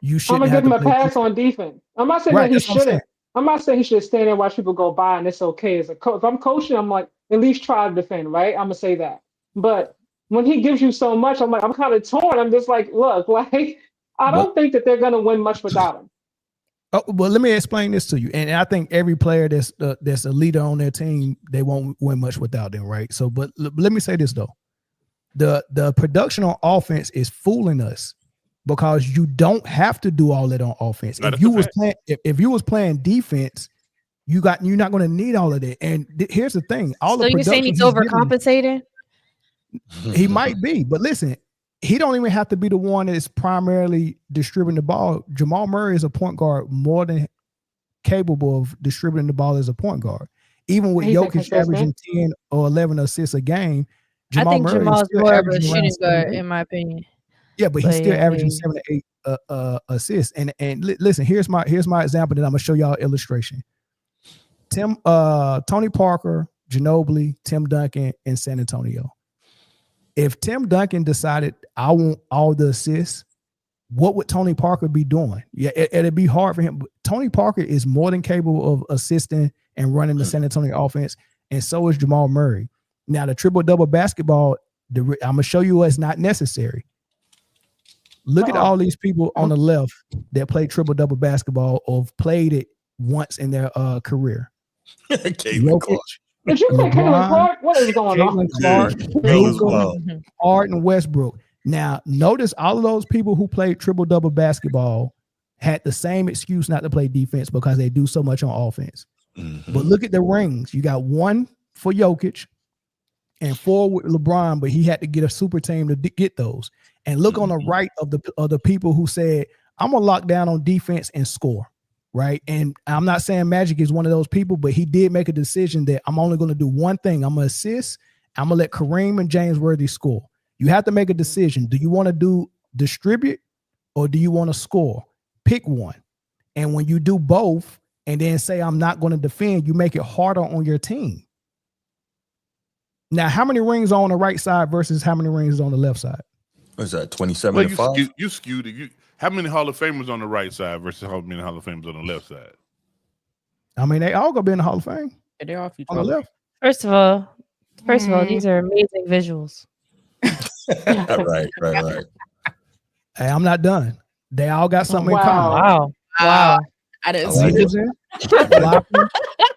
you should. I'm gonna give him a pass on defense. I'm not saying that he shouldn't. I'm not saying he should stand there and watch people go by and it's okay as a coach. If I'm coaching, I'm like, at least try to defend, right? I'm gonna say that. But when he gives you so much, I'm like, I'm kind of torn. I'm just like, look, like I don't think that they're gonna win much without him. Oh, well, let me explain this to you. And I think every player that's a leader on their team, they won't win much without them, right? So, but let me say this though. The production on offense is fooling us because you don't have to do all that on offense. If you was playing defense, you're not going to need all of that. And here's the thing: so you're saying he's overcompensating? He might be, but listen, he don't even have to be the one that is primarily distributing the ball. Jamal Murray is a point guard more than capable of distributing the ball as a point guard. Even with Jokic averaging 10 or 11 assists a game, Jamal I think Murray is Jamal's still more of a averaging around shooting 7 guard, to 8. in my opinion. Yeah, but he's still yeah, averaging 7 to 8 assists. And listen, here's my example that I'm gonna show y'all illustration. Tony Parker, Ginobili, Tim Duncan in San Antonio. If Tim Duncan decided I want all the assists, what would Tony Parker be doing? Yeah, it'd be hard for him. But Tony Parker is more than capable of assisting and running the San Antonio offense, and so is Jamal Murray. Now, the triple-double basketball, I'm gonna show you what's not necessary. Look at all these people on the left that play triple-double basketball or have played it once in their career. Jokic, Did you say Caitlin Clark? What is going Caitlin on? Clark, Harden, Westbrook. Now, notice all of those people who played triple-double basketball had the same excuse not to play defense because they do so much on offense. But look at the rings. You got 1 for Jokic and 4 with LeBron, but he had to get a super team to get those. And look on the right of the people who said, I'm going to lock down on defense and score, right? And I'm not saying Magic is one of those people, but he did make a decision that I'm only going to do one thing. I'm going to assist. I'm going to let Kareem and James Worthy score. You have to make a decision. Do you want to distribute or do you want to score? Pick one. And when you do both and then say, I'm not going to defend, you make it harder on your team. Now, how many rings are on the right side versus how many rings is on the left side? What is that, 27 to 5? You skewed it. How many Hall of Famers on the right side versus how many Hall of Famers on the left side? I mean, they all gonna be in the Hall of Fame. Yeah, they're all on the left. First of all, these are amazing visuals. right. Hey, I'm not done. They all got something in common. Wow. I didn't see this.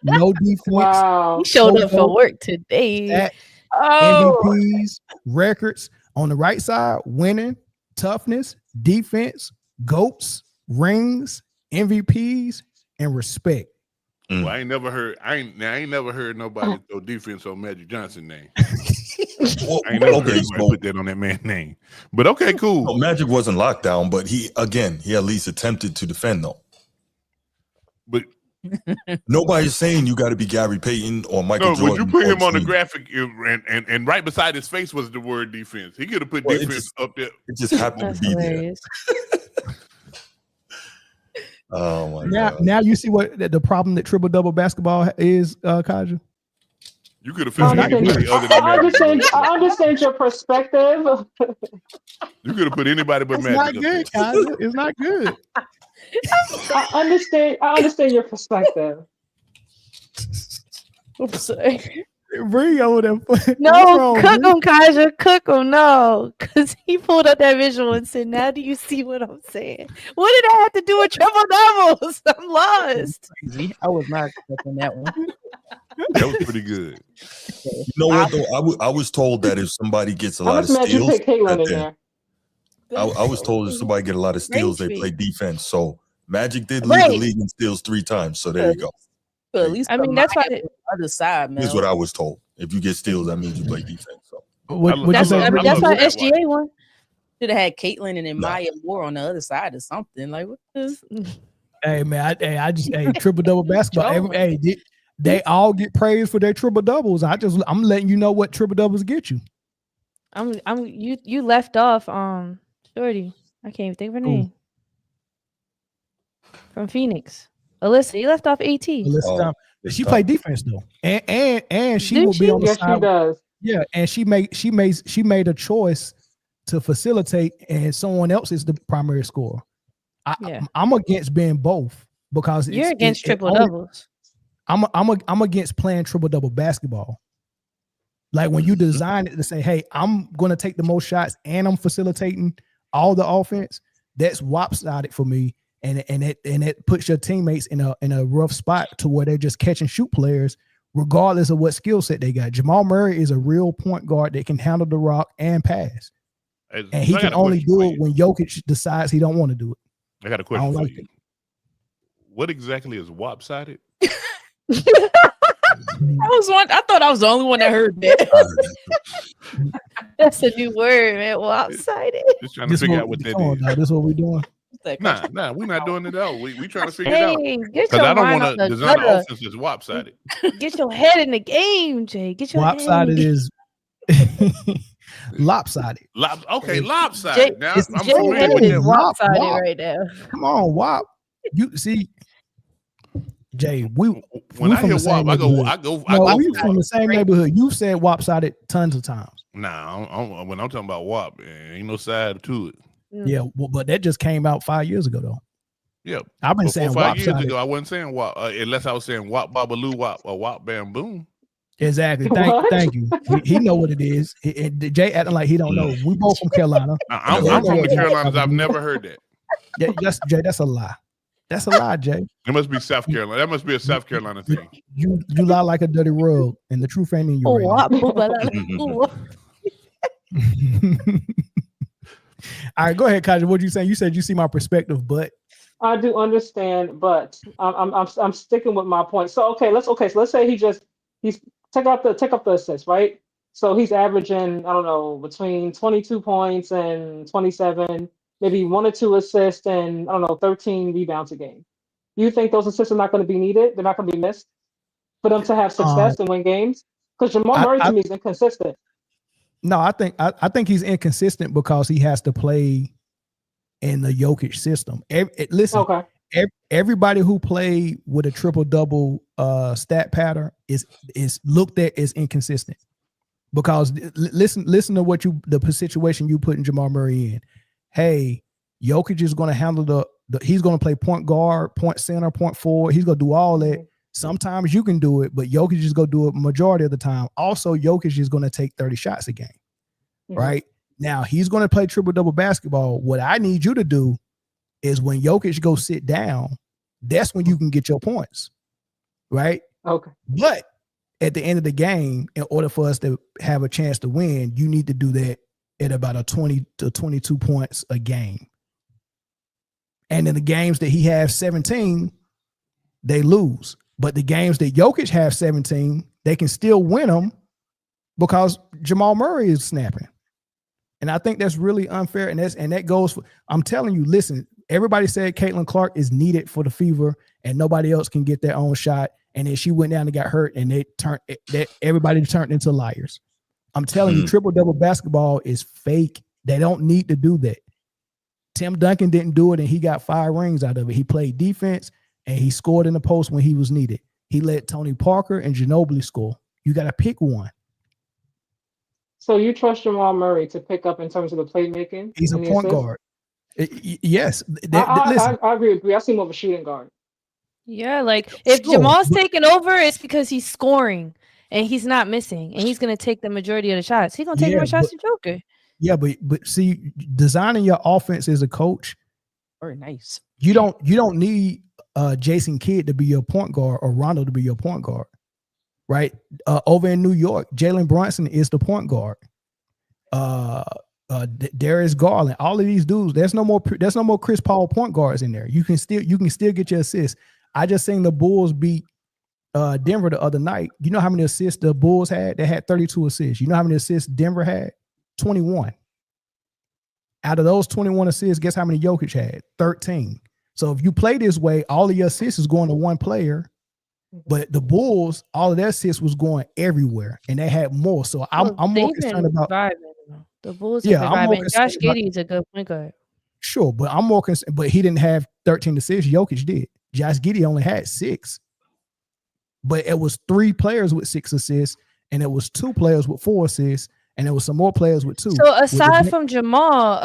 No defense. Wow. He showed up for work today. MVPs, records. On the right side, winning, toughness, defense, GOATs, rings, MVPs, and respect. Well, I ain't never heard nobody throw defense on Magic Johnson name. I ain't never heard anybody put that on that man's name. But okay, cool. Well, Magic wasn't locked down, but he at least attempted to defend though. But nobody's saying you got to be Gary Payton or Michael Jordan. Would you put him on the graphic and right beside his face was the word defense? He could have put defense up there. It just happened to be there. Oh my God. Now you see what the problem that triple double basketball is, Kaja. You could have found anybody other than I understand your perspective. You could have put anybody but Magic. Magic. Not good, Kaja. It's not good. I understand your perspective. Oops, sorry. Bring over there. No, cook him, Kaja. Cook him. No, because he pulled up that visual and said, "Now do you see what I'm saying? What did I have to do with triple doubles? I'm lost." I was not expecting that one. That was pretty good. You know what though? I was told that if somebody gets a lot of steals, you pick Caitlin in there. I was told if somebody get a lot of steals, they play defense. So Magic did lead the league in steals 3 times. So there you go. But at least that's why the other side, man. Here's what I was told. If you get steals, that means you play defense. So that's why SGA won. Should have had Caitlin and then Maya Moore on the other side or something. Like what this? Hey man, I just triple double basketball. They all get praised for their triple doubles. I'm letting you know what triple doubles get you. You left off Shorty. I can't even think of her name. From Phoenix. Alyssa, you left off AT. She played defense though. And she will be on the side. She does. Yeah, and she made a choice to facilitate, and someone else is the primary scorer. I'm against being both because you're against triple doubles. I'm against playing triple double basketball. Like when you design it to say, "Hey, I'm going to take the most shots and I'm facilitating all the offense," that's lopsided for me, and it puts your teammates in a rough spot to where they're just catch and shoot players, regardless of what skill set they got. Jamal Murray is a real point guard that can handle the rock and pass, and he can only do it when Jokic decides he don't want to do it. I got a question for you. What exactly is lopsided? I thought I was the only one that heard that. That's a new word, man. Lopsided. Just trying to figure out what that is. This is what we're doing. Nah, we're not doing it out. We trying to figure it out. Because I don't want to design an offense that's lopsided. Get your head in the game, Jay. Get your lopsided head. is Lopsided. Lopsided. Now I'm familiar with them. Lopsided right now. Come on, Wop. You see, Jay, when I hear Wop, I go. We from the same neighborhood. You've said Wopsided tons of times. Nah, when I'm talking about Wop, ain't no side to it. Yeah, but that just came out 5 years ago, though. Yeah, I've been saying 5 years Wopsided. ago. I wasn't saying Wop, unless I was saying Wop Babaloo Wop or Wop Bam Boom. Exactly. Thank you. He know what it is. Jay acting like he don't know. We both from Carolina. I'm from the Carolinas. I've never heard that. Yeah, Jay, that's a lie. That's a lie, Jay. It must be South Carolina. That must be a South Carolina thing. You lie like a dirty rug, and the truth ain't in you. All right, go ahead, Kaja. What you saying? You said you see my perspective, but I do understand, but I'm sticking with my point. So let's say he's take up the assist, right? So he's averaging, I don't know, between 22 points and 27, maybe 1 or 2 assists and, I don't know, 13 rebounds a game. You think those assists are not going to be needed? They're not going to be missed for them to have success and win games? Because Jamal Murray to me is inconsistent. No, I think he's inconsistent because he has to play in the Jokic system. Everybody who played with a triple-double stat pattern is looked at as inconsistent. Because listen to what the situation you put in Jamal Murray in. Hey, Jokic is going to handle he's going to play point guard, point center, point forward. He's going to do all that. Sometimes you can do it, but Jokic is going to do it majority of the time. Also, Jokic is going to take 30 shots a game, right? Now, he's going to play triple-double basketball. What I need you to do is when Jokic goes sit down, that's when you can get your points, right? Okay. But at the end of the game, in order for us to have a chance to win, you need to do that at about a 20 to 22 points a game. And in the games that he has 17, they lose. But the games that Jokic have 17, they can still win them because Jamal Murray is snapping. And I think that's really unfair. And that goes for, I'm telling you, listen, everybody said Caitlin Clark is needed for the Fever and nobody else can get their own shot. And then she went down and got hurt and everybody turned into liars. I'm telling you, triple-double basketball is fake. They don't need to do that. Tim Duncan didn't do it and he got 5 rings out of it. He played defense and he scored in the post when he was needed. He let Tony Parker and Ginobili score. You got to pick one. So you trust Jamal Murray to pick up in terms of the playmaking? He's a point guard. Yes. I agree with you. I see him over shooting guard. Yeah, like if Jamal's taking over, it's because he's scoring and he's not missing, and he's going to take the majority of the shots. He's going to take more shots than Joker. Yeah, but see, designing your offense as a coach, very nice. You don't need Jason Kidd to be your point guard or Rondo to be your point guard, right? Over in New York, Jalen Brunson is the point guard. Darius Garland, all of these dudes. There's no more Chris Paul point guards in there. You can still get your assists. I just seen the Bulls beat Denver the other night. You know how many assists the Bulls had? They had 32 assists. You know how many assists Denver had? 21. Out of those 21 assists, guess how many Jokic had? 13. So if you play this way, all of your assists is going to one player. But the Bulls, all of their assists was going everywhere, and they had more. So I'm more concerned about the Bulls. Josh Giddey is a good point guard. Sure, but I'm more concerned. But he didn't have 13 assists. Jokic did. Josh Giddey only had 6. But it was 3 players with 6 assists, and it was 2 players with 4 assists, and there was some more players with 2. So aside from Jamal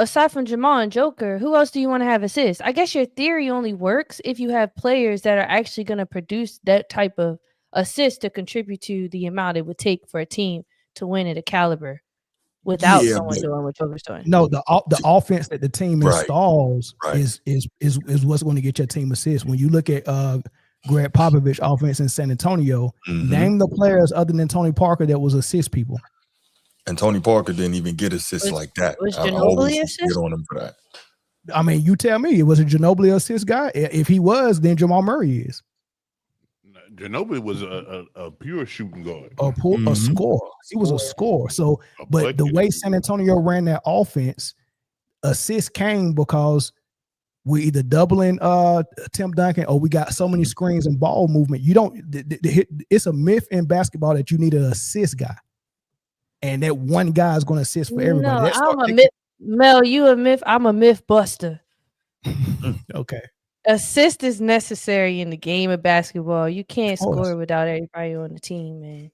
and Joker, who else do you want to have assists? I guess your theory only works if you have players that are actually going to produce that type of assist to contribute to the amount it would take for a team to win at a caliber without someone doing what Joker's doing. No, the offense that the team installs is what's going to get your team assists. When you look at Greg Popovich offense in San Antonio, name the players other than Tony Parker that was assist people. And Tony Parker didn't even get assists like that. Was Ginobili assist? Get on him for that. I mean, you tell me, was a Ginobili assist guy? If he was, then Jamal Murray is. Ginobili was a pure shooting guard. A scorer. He was a scorer. So, but the way San Antonio ran that offense, assists came because we're either doubling Tim Duncan or we got so many screens and ball movement. You don't. It's a myth in basketball that you need an assist guy. and that one guy is going to assist for everybody. No, I'm a myth. Mel, you a myth. I'm a myth buster. Okay. Assist is necessary in the game of basketball. You can't score without everybody on the team, man.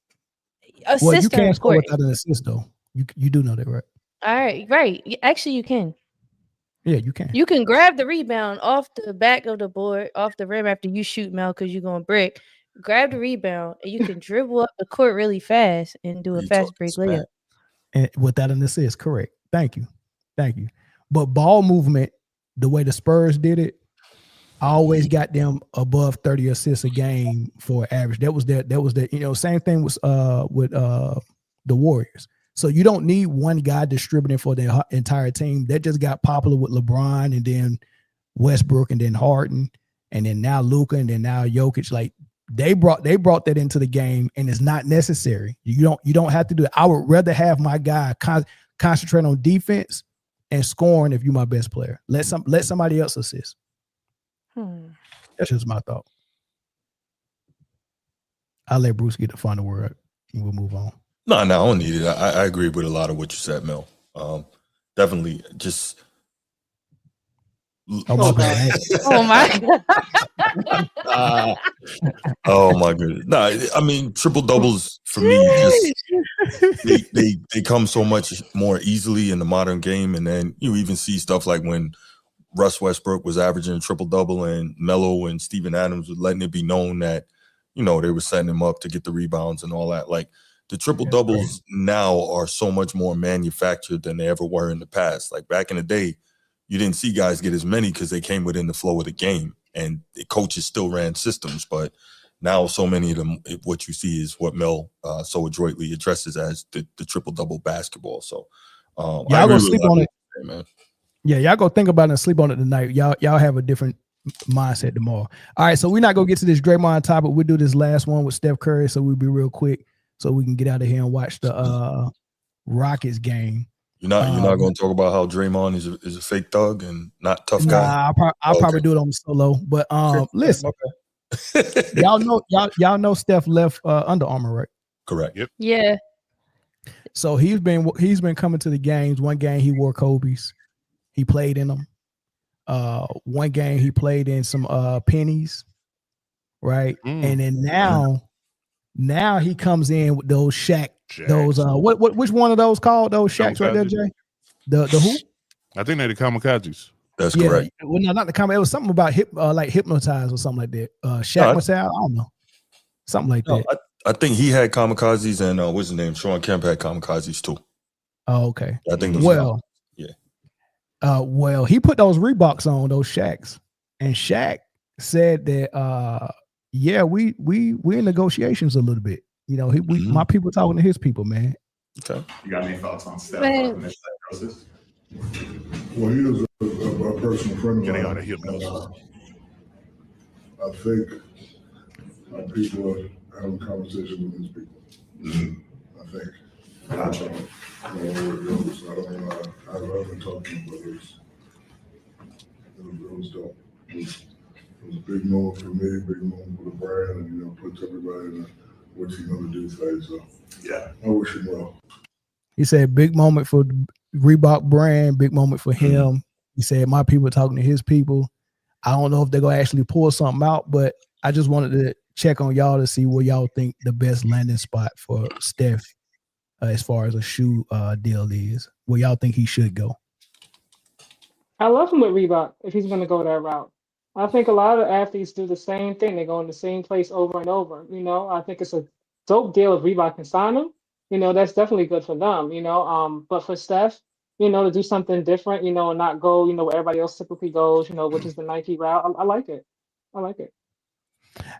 Well, you can't score without an assist, though. You do know that, right? All right, right. Actually, you can. Yeah, you can. You can grab the rebound off the back of the board, off the rim after you shoot, Mel, because you're going to brick. Grab the rebound, and you can dribble up the court really fast and do a fast break layup. And without an assist, correct. Thank you. But ball movement, the way the Spurs did it, I always got them above 30 assists a game for average. That was that. Same thing with the Warriors. So you don't need one guy distributing for the entire team. That just got popular with LeBron and then Westbrook and then Harden and then now Luka and then now Jokic. Like they brought that into the game, and it's not necessary. You don't have to do it. I would rather have my guy concentrate on defense and scoring if you're my best player. Let somebody else assist. That's just my thought. I'll let Bruce get the final word and we'll move on. No, I don't need it. I agree with a lot of what you said, Mel. Definitely just. Oh my God. Oh my God. Oh my goodness. No, I mean triple doubles for me just they come so much more easily in the modern game, and then you even see stuff like when Russ Westbrook was averaging a triple double and Melo and Steven Adams was letting it be known that they were setting him up to get the rebounds and all that. Like the triple doubles now are so much more manufactured than they ever were in the past. Like back in the day, you didn't see guys get as many because they came within the flow of the game, and the coaches still ran systems. But now so many of them, what you see is what Mel so adroitly addresses as the triple-double basketball. So y'all go sleep on it, man. Yeah, y'all go think about it and sleep on it tonight. Y'all have a different mindset tomorrow. All right, so we're not going to get to this Draymond topic. We'll do this last one with Steph Curry, so we'll be real quick so we can get out of here and watch the Rockets game. You're not going to talk about how Draymond is a fake thug and not tough guy. I'll probably do it on solo. But listen, y'all know Steph left Under Armour, right? Correct. Yep. Yeah. So he's been coming to the games. One game he wore Kobe's. He played in them. One game he played in some pennies, right? And then now he comes in with those Shaq. Those which one of those called those Shaqs right there, Jay? The who? I think they're the kamikazes. That's correct. Well, no, not the kamikaze. It was something about like hypnotized or something like that. Shaq Massal, I don't know, something like that. I think he had kamikazes, and what's his name? Sean Kemp had kamikazes too. Oh, okay. I think. Well, he put those Reeboks on, those Shaqs, and Shaq said that we in negotiations a little bit. My people talking to his people, man. Okay. You got any thoughts on Steph in this process? Well, he is a personal friend of mine. Out of hypnosis. I think people are having conversations with his people. I think. Gotcha. I don't know where it goes. I've been talking about this. It was dope. It was a big moment for me, big moment for the brand, and puts everybody in what he's gonna do phase. So yeah, I wish him well. He said big moment for Reebok brand, big moment for him. He said my people talking to his people. I don't know if they're gonna actually pull something out, but I just wanted to check on y'all to see where y'all think the best landing spot for Steph as far as a shoe deal is. Where y'all think he should go? I love him with Reebok if he's going to go that route. I think a lot of athletes do the same thing. They go in the same place over and over. I think it's a dope deal if Reebok can sign him. That's definitely good for them. But for Steph, to do something different, and not go, where everybody else typically goes, which is the Nike route. I like it.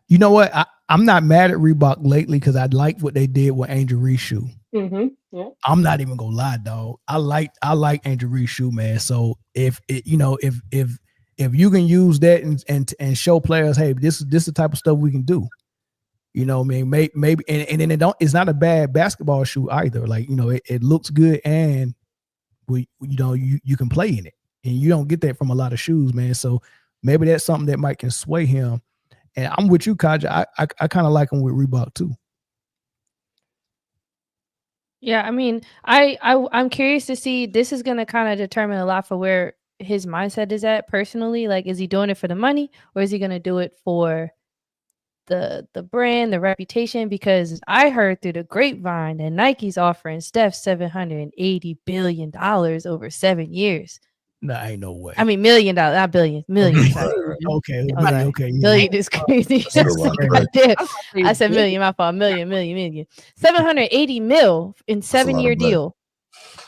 You know what? I'm not mad at Reebok lately because I liked what they did with Angel Reese shoe. Mm-hmm. Yeah. I'm not even gonna lie, dog. I like Angel Reese shoe, man. So if you can use that and show players, hey, this is the type of stuff we can do. Maybe and then it's not a bad basketball shoe either. Like it looks good and you can play in it, and you don't get that from a lot of shoes, man. So maybe that's something that can sway him. And I'm with you, Kaja. I kind of like him with Reebok too. Yeah, I mean, I'm curious to see. This is gonna kind of determine a lot for where his mindset is at personally. Like, is he doing it for the money, or is he gonna do it for the brand, the reputation? Because I heard through the grapevine that Nike's offering Steph $780 billion over 7 years. Nah, ain't no way. I mean, $1 million, not billion, million. Sorry. Okay, Okay. okay. Yeah. Million is crazy. I said million, my fault. Million. 780 mil in 7-year deal.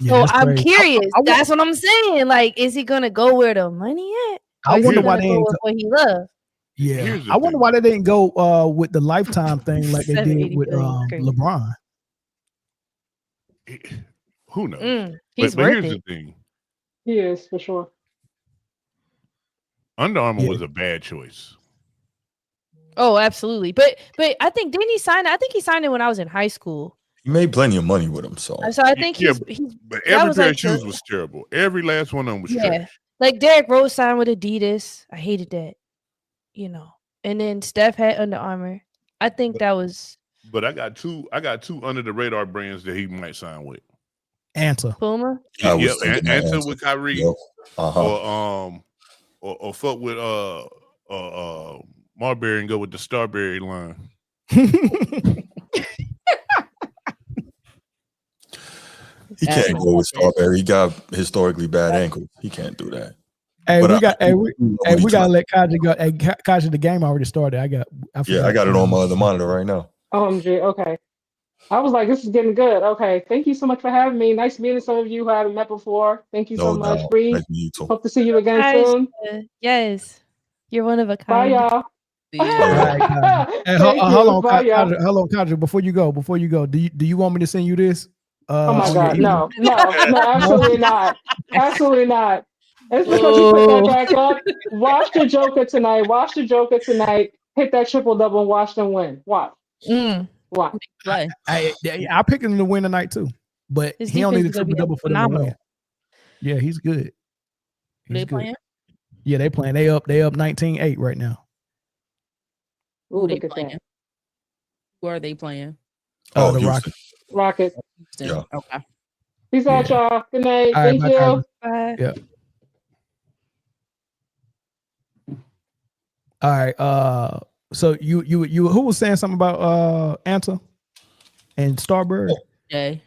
Yeah, So I'm crazy. curious. That's what I'm saying. Like, is he gonna go where the money at? Or I is wonder he why gonna they go ain't. with what he loves? Yeah, I wonder why they didn't go with the lifetime thing like they did 780 with billion is crazy. LeBron. Who knows? He's but worth here's it. the thing: He is for sure. Under Armour was a bad choice. Oh, absolutely. But I think didn't he sign it? I think he signed it when I was in high school. He made plenty of money with him, so I think he's but that every was pair like of shoes the- was terrible. Every last one of them was yeah. trash. Like Derrick Rose signed with Adidas. I hated that. And then Steph had Under Armour. I think that was But I got two under the radar brands that he might sign with. Answer. Puma. I was thinking that Answer answer. with Kyrie, Yep. Uh-huh. or fuck with Marbury and go with the Strawberry line. He can't go with Strawberry. He got historically bad ankles. He can't do that. Hey, But we I- got. I Hey, know we what he gotta trying- let Kaji go. Hey, Kaji, the game already started. I Yeah, I got it on my other monitor right now. OMG, okay. I was like, this is getting good. Okay, thank you so much for having me. Nice meeting some of you who I haven't met before. Thank you so No much, doubt. Bree. Nice to meet you too. Hope to see you again Guys, soon. yes. You're one of a Bye, kind. y'all. All right, Kaji. Hey, hold Thank you. on, Bye, y'all. Kaji. Hold on, Kaji. Before you go, do you want me to send you this? Oh my on your God, email? no, absolutely not. Absolutely not. It's because you put that back up. Watch the Joker tonight. Hit that triple double and watch them win. Watch. Watch. Play. I picked him to win tonight too, but His he don't need a defense is gonna triple be double for them to phenomenal. win. Yeah, he's good. They He's good. playing? Yeah, they playing. They up 19-8 right now. Who they Look at playing? that. Who are they playing? Oh, the Houston. Rockets. Yeah. Okay. Peace out, y'all. Good night. All right, Thank bye, you. Kaji. Bye. Yeah. All right. So you who was saying something about Anta and Starberry? Jay.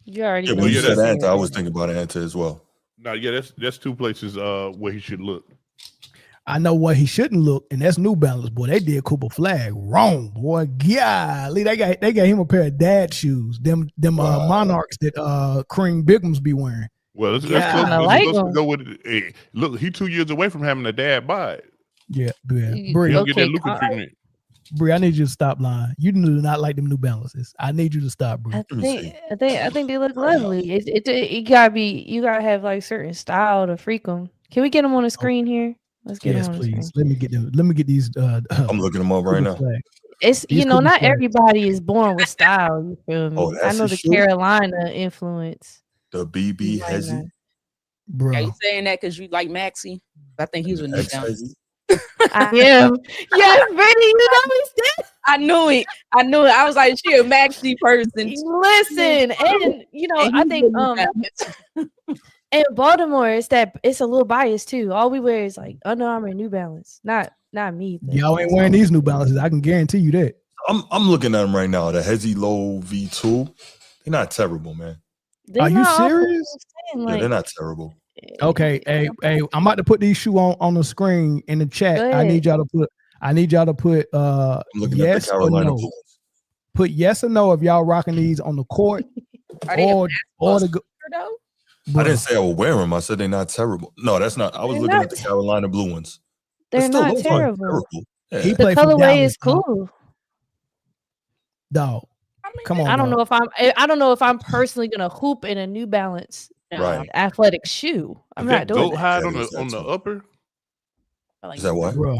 You already Yeah, know. when you yeah, said that's- Anta, I was thinking about Anta as well. No, yeah, that's two places where he should look. I know what he shouldn't look, and that's New Balance. Boy, they did Cooper Flag wrong, boy. Golly, they got him a pair of dad shoes. Them Monarchs that Kareem Bigums be wearing. Well, let's go with it. Hey, look, he 2 years away from having a dad buy it. Yeah. He Bree, don't get that Luka treatment. Bree, I need you to stop lying. You do not like them New Balances. I need you to stop, Bree. I think they look lovely. You gotta have like certain style to freak them. Can we get them on the screen here? Let's get Yes, them on the please. screen. Let me get them. Let me get these. I'm looking them up right now. It's These not Cooper Flag. everybody is born with style. You feel me? Oh, I that's know a the shoe? Carolina influence. The BB Might Hezzy. not. Bro. Are you saying that because you like Maxie? I think he's with New Balance. I am. Yes, Brittany, you know me. I knew it. I was like, she a Maxie person. Listen, and And I he's think with New Balance. in Baltimore, it's a little biased too. All we wear is like Under Armour and New Balance. Not me. But Y'all ain't wearing these New Balances. I can guarantee you that. I'm looking at them right now. The Hezzy Low V2. They're not terrible, man. Are you serious? Yeah, they're not terrible. Okay, hey, I'm about to put these shoes on the screen in the chat. Go I ahead. need y'all to put I'm looking at yes the or Carolina no. Blue ones. Put yes or no if y'all rocking these on the court Are they or the though? I didn't say I would wear them. I said they're not terrible. No, that's not. I was They're looking not at the Carolina Blue ones. But They're still, not those aren't terrible. Yeah. He The played for colorway Dallas, is cool. dog. Come on, I don't dog. know if I'm personally gonna hoop in a New Balance Right. athletic shoe. I'm Is not that doing goat that. hide Yeah, on it was the that on the too. upper? Is that what? Bro.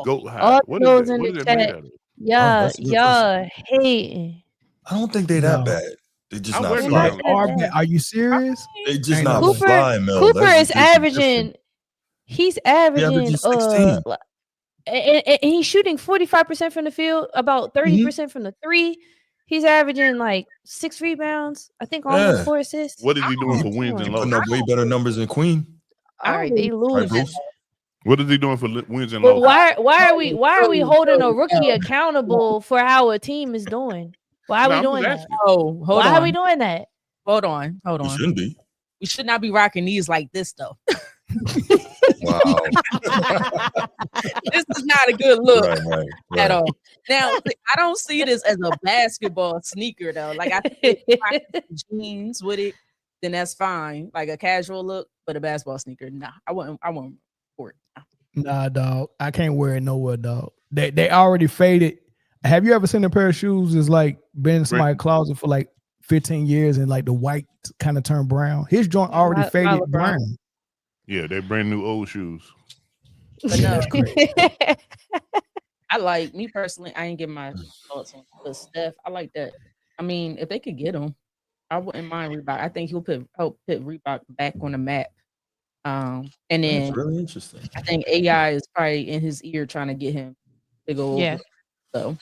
Goat hide. All What those is that? in What the is that made chat. out of? Yeah, that's a good question. hating. I don't think they're that No. bad. They're just I not wear They New flying. are bad. bad. Are you serious? They just Ain't not no way. flying, Mel. Cooper That's is the big difference. averaging. He's He averaging. averages 16. And he's shooting 45% from the field, about 30% from the three. He's averaging like 6 rebounds. I think almost 4 assists. What is he doing for wins and Putting losses? up way better numbers than Queen. All right, they lose. What is he doing for wins and But losses? why are we holding a rookie accountable for how a team is doing? Why are we doing that? Oh, hold Why on. are we doing that? Hold on. It shouldn't be. We should not be rocking these like this though. Wow. This is not a good look Right. at all. Now, I don't see this as a basketball sneaker though. Like I think if I have jeans with it, then that's fine. Like a casual look, but a basketball sneaker, nah. I wouldn't for it. Nah, dog. I can't wear it nowhere, dog. They already faded. Have you ever seen a pair of shoes that's like been in somebody's closet for like 15 years and like the white kind of turned brown? His joint already faded brown. Yeah, they're brand new old shoes. But no, That's crazy. I like me personally. I ain't give my thoughts on, but Steph, I like that. I mean, if they could get him, I wouldn't mind Reebok. I think he'll help put Reebok back on the map. And then That's really interesting. I think AI is probably in his ear trying to get him to go over. So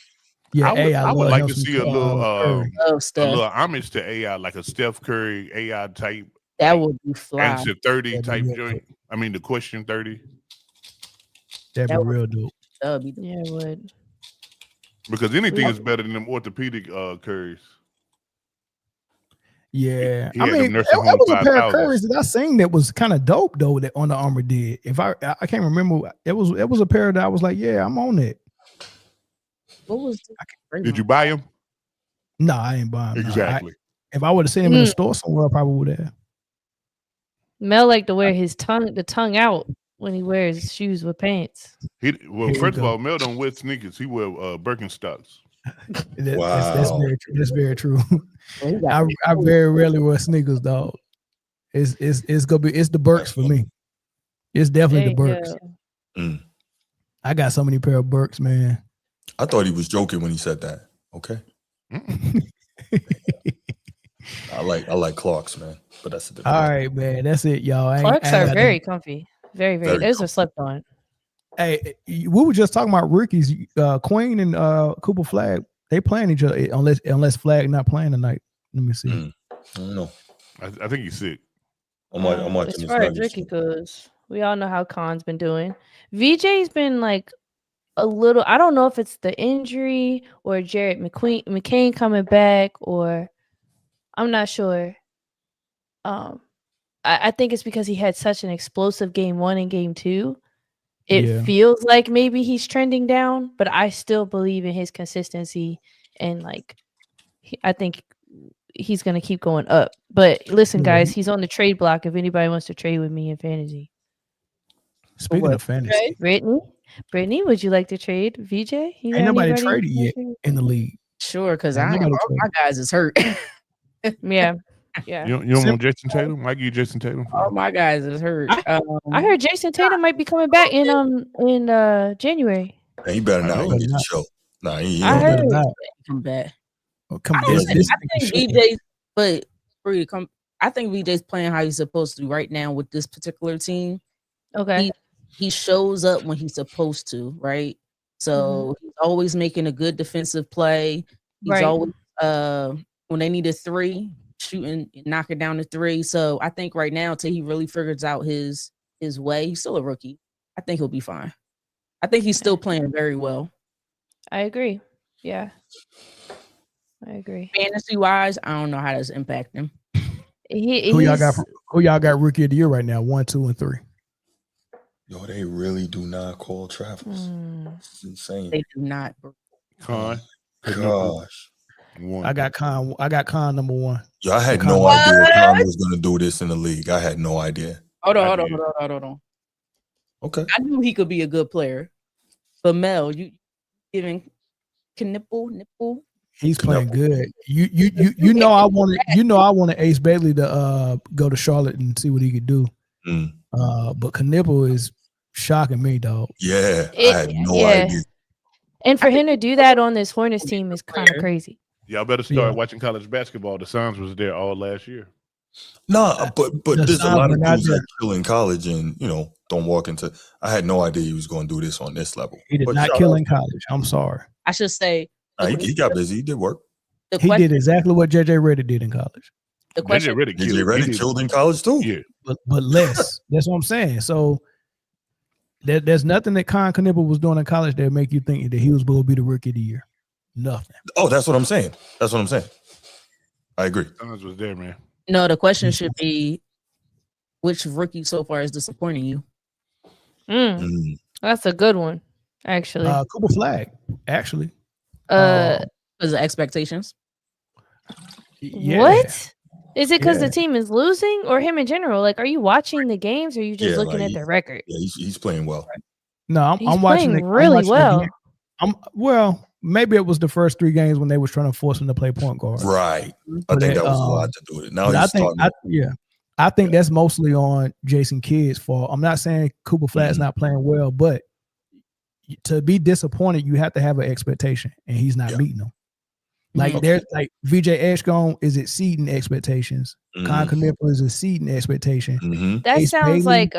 yeah, I would like to see a little homage to AI, like a Steph Curry AI type. That would be fly. Answer 30 type joint. I mean, the question 30. That'd be real dope. Yeah, it would. Because anything is better than them orthopedic Currys. Yeah, He I had mean, them it nursing home was a pair of 5,000. Currys that I seen that was kind of dope though that Under Armour did. If I can't remember, it was a pair that I was like, yeah, I'm on it. What was? Did you buy him? No, I ain't buying them. Exactly. If I would have seen him in the store somewhere, I probably would have. Mel like to wear the tongue out when he wears shoes with pants. First of all, Mel don't wear sneakers. He wear Birkenstocks. That's very true. That's very true. I very rarely wear sneakers, dog. It's the Birks for me. It's definitely the Birks. I got so many pair of Birks, man. I thought he was joking when he said that. Okay. I like Clarks, man. But that's the all right, man. That's it, y'all. Clarks are very comfy. Very. Those are slept on. Hey, we were just talking about rookies. Queen and Cooper Flag, they playing each other unless Flag not playing tonight. Let me see. I don't know. I think he's sick. I'm watching as far as Ricky goes, we all know how Khan's been doing. VJ's been like a little. I don't know if it's the injury or Jared McCain coming back, or I'm not sure. I think it's because he had such an explosive game 1 and game 2. It feels like maybe he's trending down, but I still believe in his consistency and I think he's going to keep going up. But listen, guys, he's on the trade block if anybody wants to trade with me in fantasy. Speaking of fantasy, Britne, would you like to trade VJ? Ain't nobody traded yet in the league. Sure, because all my guys is hurt. Yeah. You don't want Jason Tatum? I give you Jason Tatum. All my guys is hurt. I heard Jason Tatum might be coming back in January. Man, he better not get the show. Nah, he I heard come back. I think VJ's playing how he's supposed to right now with this particular team. Okay. He shows up when he's supposed to, right? So he's always making a good defensive play. He's always when they need a 3, shooting, knocking down the 3. So I think right now, till he really figures out his way, he's still a rookie. I think he'll be fine. I think he's still playing very well. I agree. Yeah. I agree. Fantasy wise, I don't know how that's impacting him. Who y'all got rookie of the year right now? 1, 2, and 3. Yo, they really do not call Travis. It's insane. They do not. Khan. Gosh. I got Khan number 1. Yo, I had no idea Khan was going to do this in the league. I had no idea. Hold on. Okay. I knew he could be a good player. But Mel, you giving nipple? He's playing good. You know I wanted Ace Bailey to go to Charlotte and see what he could do. But Knipple is shocking me, dog. Yeah, I had no idea. And for him to do that on this Hornets team is kind of crazy. Y'all better start watching college basketball. The Suns was there all last year. No, but there's a lot of dudes that kill in college and don't walk into. I had no idea he was going to do this on this level. He did not kill in college. I'm sorry. I should say he got busy. He did work. He did exactly what JJ Redick did in college. The question, JJ Redick killed in college too. Yeah, but less. That's what I'm saying. So there's nothing that Con Knipper was doing in college that make you think that he was going to be the rookie of the year. Nothing. Oh, that's what I'm saying. I agree. Sons was there, man. No, the question should be, which rookie so far is disappointing you? That's a good one, actually. Cooper Flag, actually. Because of expectations. Yeah. What? Is it because the team is losing or him in general? Like, are you watching the games or are you just looking at their record? Yeah, he's playing well. No, I'm watching playing really well. Well, maybe it was the first 3 games when they was trying to force him to play point guard. Right. I think that was a lot to do with it. Now he's starting. I think that's mostly on Jason Kidd's fault. I'm not saying Cooper Flat's not playing well, but to be disappointed, you have to have an expectation, and he's not meeting them. Like there's like VJ Ashcombe is exceeding expectations. Con Knipper is exceeding expectation. That Ace sounds Bailey like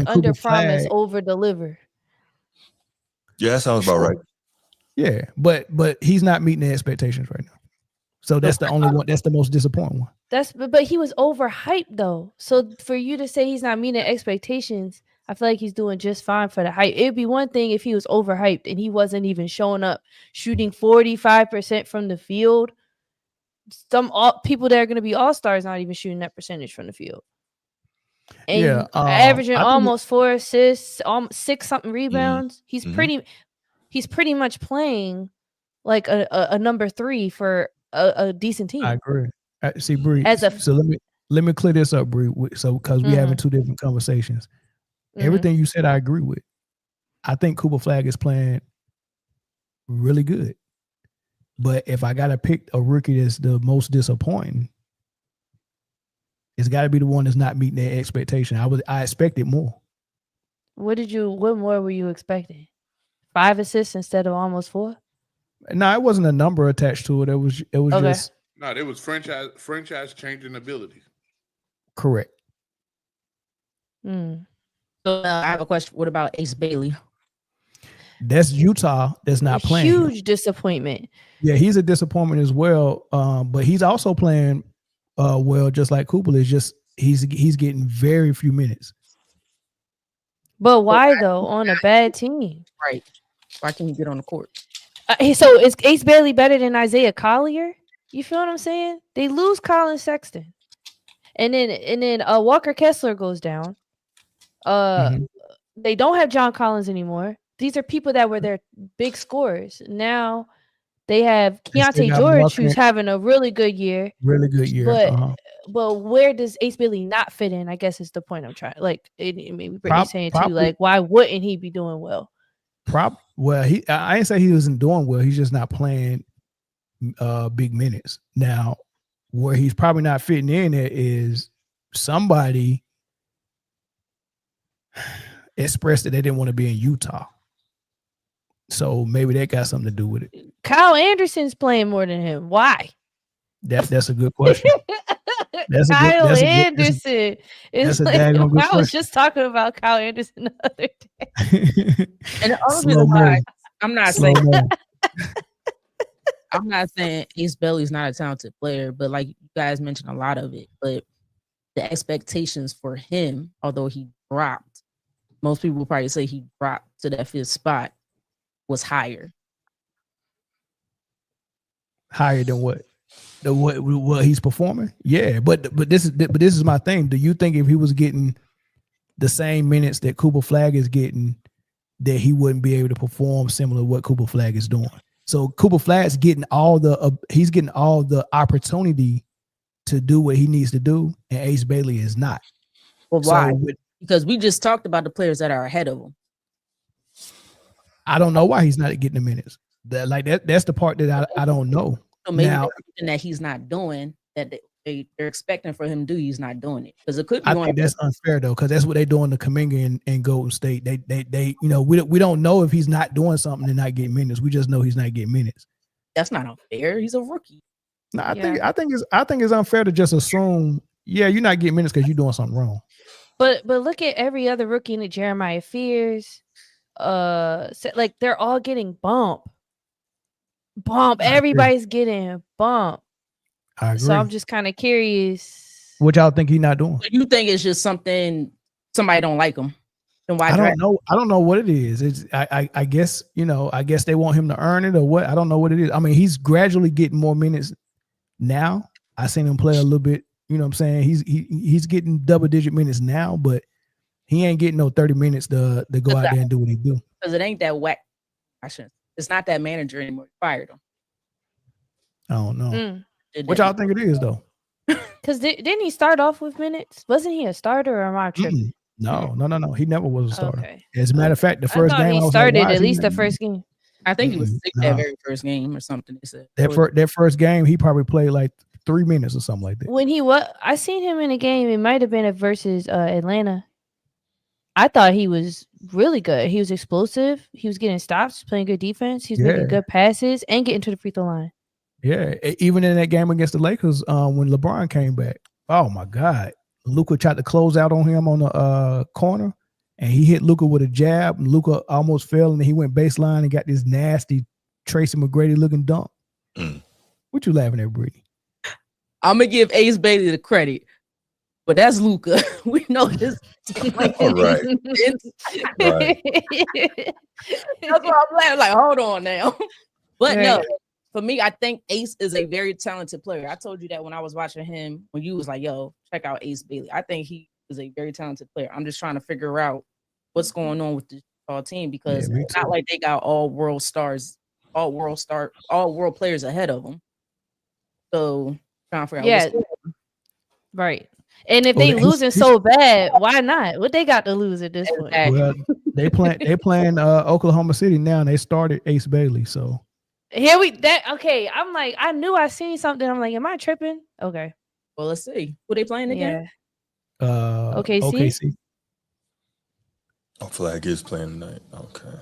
under promise, over deliver. Yeah, that sounds about right. Yeah, but he's not meeting the expectations right now. So that's the only one. That's the most disappointing one. But he was overhyped though. So for you to say he's not meeting expectations, I feel like he's doing just fine for the hype. It'd be one thing if he was overhyped and he wasn't even showing up, shooting 45% from the field. Some people that are going to be all-stars not even shooting that percentage from the field. And averaging almost 4 assists, 6 something rebounds. He's pretty much playing like a number 3 for a decent team. I agree. See, Bree. So let me clear this up, Bree. So because we're having 2 different conversations. Everything you said, I agree with. I think Cooper Flag is playing really good. But if I got to pick a rookie that's the most disappointing, it's got to be the one that's not meeting their expectation. I expected more. What more were you expecting? 5 assists instead of almost 4? No, it wasn't a number attached to it. It was just. No, it was franchise changing ability. Correct. So I have a question. What about Ace Bailey? That's Utah. That's not playing. Huge disappointment. Yeah, he's a disappointment as well. But he's also playing well, just like Cooper is. Just he's getting very few minutes. But why though? On a bad team, right? Why can't he get on the court? So is Ace Bailey better than Isaiah Collier? You feel what I'm saying? They lose Colin Sexton, and then Walker Kessler goes down. They don't have John Collins anymore. These are people that were their big scorers. Now they have Keontae George, who's having a really good year. Really good year. But where does Ace Bailey not fit in? I guess is the point I'm trying. Like maybe Brittany's saying too. Like why wouldn't he be doing well? Well, I didn't say he wasn't doing well. He's just not playing big minutes. Now, where he's probably not fitting in at is somebody expressed that they didn't want to be in Utah. So maybe that got something to do with it. Kyle Anderson's playing more than him. Why? That's a good question. Kyle Anderson is like, I was just talking about Kyle Anderson the other day. And honestly, I'm not saying Ace Bailey's not a talented player, but like you guys mentioned a lot of it. But the expectations for him, although he dropped, most people will probably say he dropped to that 5th spot, was higher. Higher than what? What he's performing? Yeah, but this is my thing. Do you think if he was getting the same minutes that Cooper Flag is getting, that he wouldn't be able to perform similar to what Cooper Flag is doing? So Cooper Flag's getting all the opportunity to do what he needs to do, and Ace Bailey is not. Well, why? Because we just talked about the players that are ahead of him. I don't know why he's not getting the minutes. That's the part that I don't know. So maybe that he's not doing that they're expecting for him to do, he's not doing it. Because it could be. I think that's unfair though, because that's what they're doing to Kuminga and Golden State. They we don't know if he's not doing something and not getting minutes. We just know he's not getting minutes. That's not unfair. He's a rookie. No, I think it's unfair to just assume, you're not getting minutes because you're doing something wrong. But look at every other rookie in the Jeremiah Fears. Like they're all getting bumped. bump. Everybody's getting bumped. I agree. So I'm just kind of curious. What y'all think he not doing? You think it's just something somebody don't like him? Then why I draft? don't know. I don't know what it is. It's I guess, I guess they want him to earn it or what. I don't know what it is. I mean, he's gradually getting more minutes now. I seen him play a little bit. You know what I'm saying? He's getting double-digit minutes now, but he ain't getting no 30 minutes to go out there and do what he do. Because it ain't that whack. It's not that manager anymore. Fired him. I don't know. What y'all think it is though? Because didn't he start off with minutes? Wasn't he a starter or am I tripping? No. He never was a starter. Okay. As a matter of fact, the first game he started at least the first game. I think he was sick that very first game or something. They said that first game he probably played like 3 minutes or something like that. When I seen him in a game. It might have been versus Atlanta. I thought he was really good. He was explosive. He was getting stops, playing good defense. He was making good passes and getting to the free throw line. Yeah, even in that game against the Lakers, when LeBron came back, oh my God, Luka tried to close out on him on the corner, and he hit Luka with a jab, and Luka almost fell, and he went baseline and got this nasty Tracy McGrady looking dunk. What you laughing at, Britne? I'm gonna give Ace Bailey the credit, but that's Luka. We know this. All right. Right. That's why I'm laughing. Like, hold on now. But no. For me, I think Ace is a very talented player. I told you that when I was watching him, when you was like, yo, check out Ace Bailey. I think he is a very talented player. I'm just trying to figure out what's going on with this team because it's not like they got all world players ahead of them. So trying to figure out what's going on. Right. And if they losing so bad, why not? What they got to lose at this point? Well, they playing Oklahoma City now, and they started Ace Bailey, so. Okay. I'm like, I knew I seen something. I'm like, am I tripping? Okay. Well, let's see. Who they playing again? OKC. Oh, Flag is playing tonight. Okay.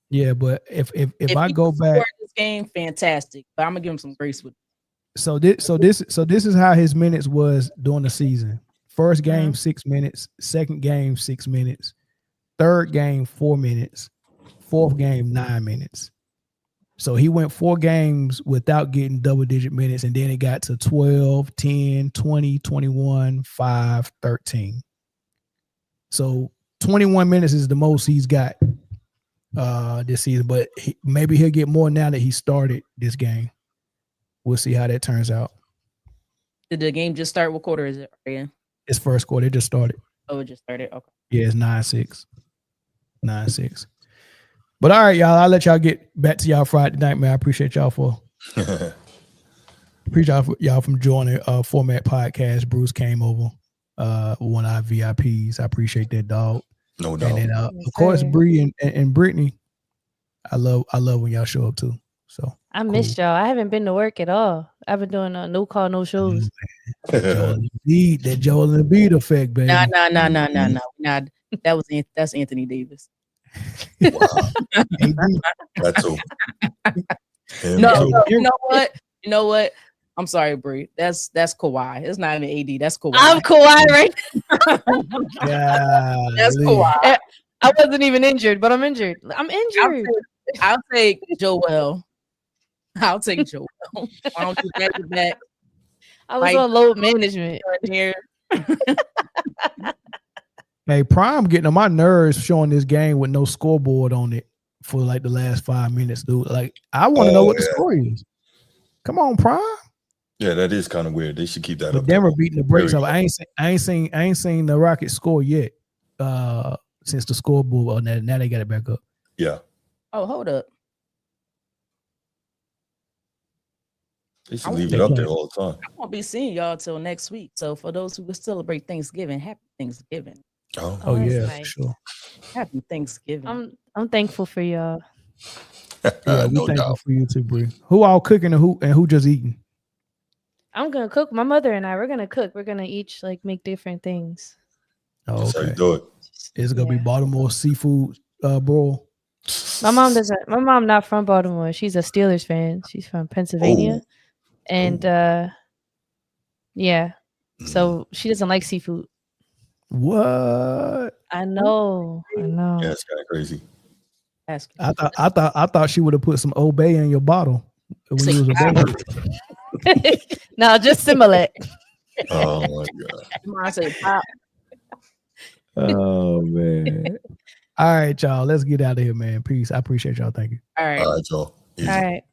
Yeah, but if I go back this game, fantastic. But I'm gonna give him some grace with it. So this is how his minutes was during the season. First game 6 minutes, second game 6 minutes, third game 4 minutes, fourth game 9 minutes. So he went 4 games without getting double-digit minutes, and then it got to 12, 10, 20, 21, 5, 13. So 21 minutes is the most he's got this season, but maybe he'll get more now that he started this game. We'll see how that turns out. Did the game just start? What quarter is it? Yeah. It's first quarter. It just started. Oh, it just started. Okay. Yeah, it's 9-6. 9-6. But all right, y'all. I'll let y'all get back to y'all Friday night, man. I appreciate y'all for y'all from joining Format Podcast. Bruce came over, one of our VIPs. I appreciate that, dog. No doubt. And then of course, Bree and Britne. I love when y'all show up too. So I missed y'all. I haven't been to work at all. I've been doing no call, no shows. That Joel Embiid effect, baby. No. That's Anthony Davis. Wow. That's all. No, you know what? I'm sorry, Bree. That's Kawhi. It's not an AD. That's Kawhi. I'm Kawhi, right? Yeah, that's Kawhi. I wasn't even injured, but I'm injured. I'm injured. I'll take Joel. I'll take Joel. Why don't you back to back? I was on load management here. Hey, Prime getting on my nerves showing this game with no scoreboard on it for like the last 5 minutes, dude. Like, I want to know what the score is. Come on, Prime. Yeah, that is kind of weird. They should keep that up. Denver beating the brakes off. I ain't seen the Rockets score yet. Since the scoreboard. Well, now they got it back up. Yeah. Oh, hold up. They should leave it up there all the time. I won't be seeing y'all till next week. So for those who will celebrate Thanksgiving, happy Thanksgiving. Oh yeah, nice. Sure. Happy Thanksgiving. I'm thankful for y'all. Yeah, we thankful for you too, Bree. Who all cooking and who just eating? I'm gonna cook. My mother and I, we're gonna cook. We're gonna each like make different things. Oh, that's how you do it. It's gonna be Baltimore seafood broil. My mom not from Baltimore. She's a Steelers fan. She's from Pennsylvania. And yeah. So she doesn't like seafood. What? I know. Yeah, it's kind of crazy. Ask. I thought she would have put some Obey in your bottle when you was a baby. No, just Similac. Oh my God. Mine said pop. Oh man. All right, y'all. Let's get out of here, man. Peace. I appreciate y'all. Thank you. All right. All right, y'all. Easy. All right.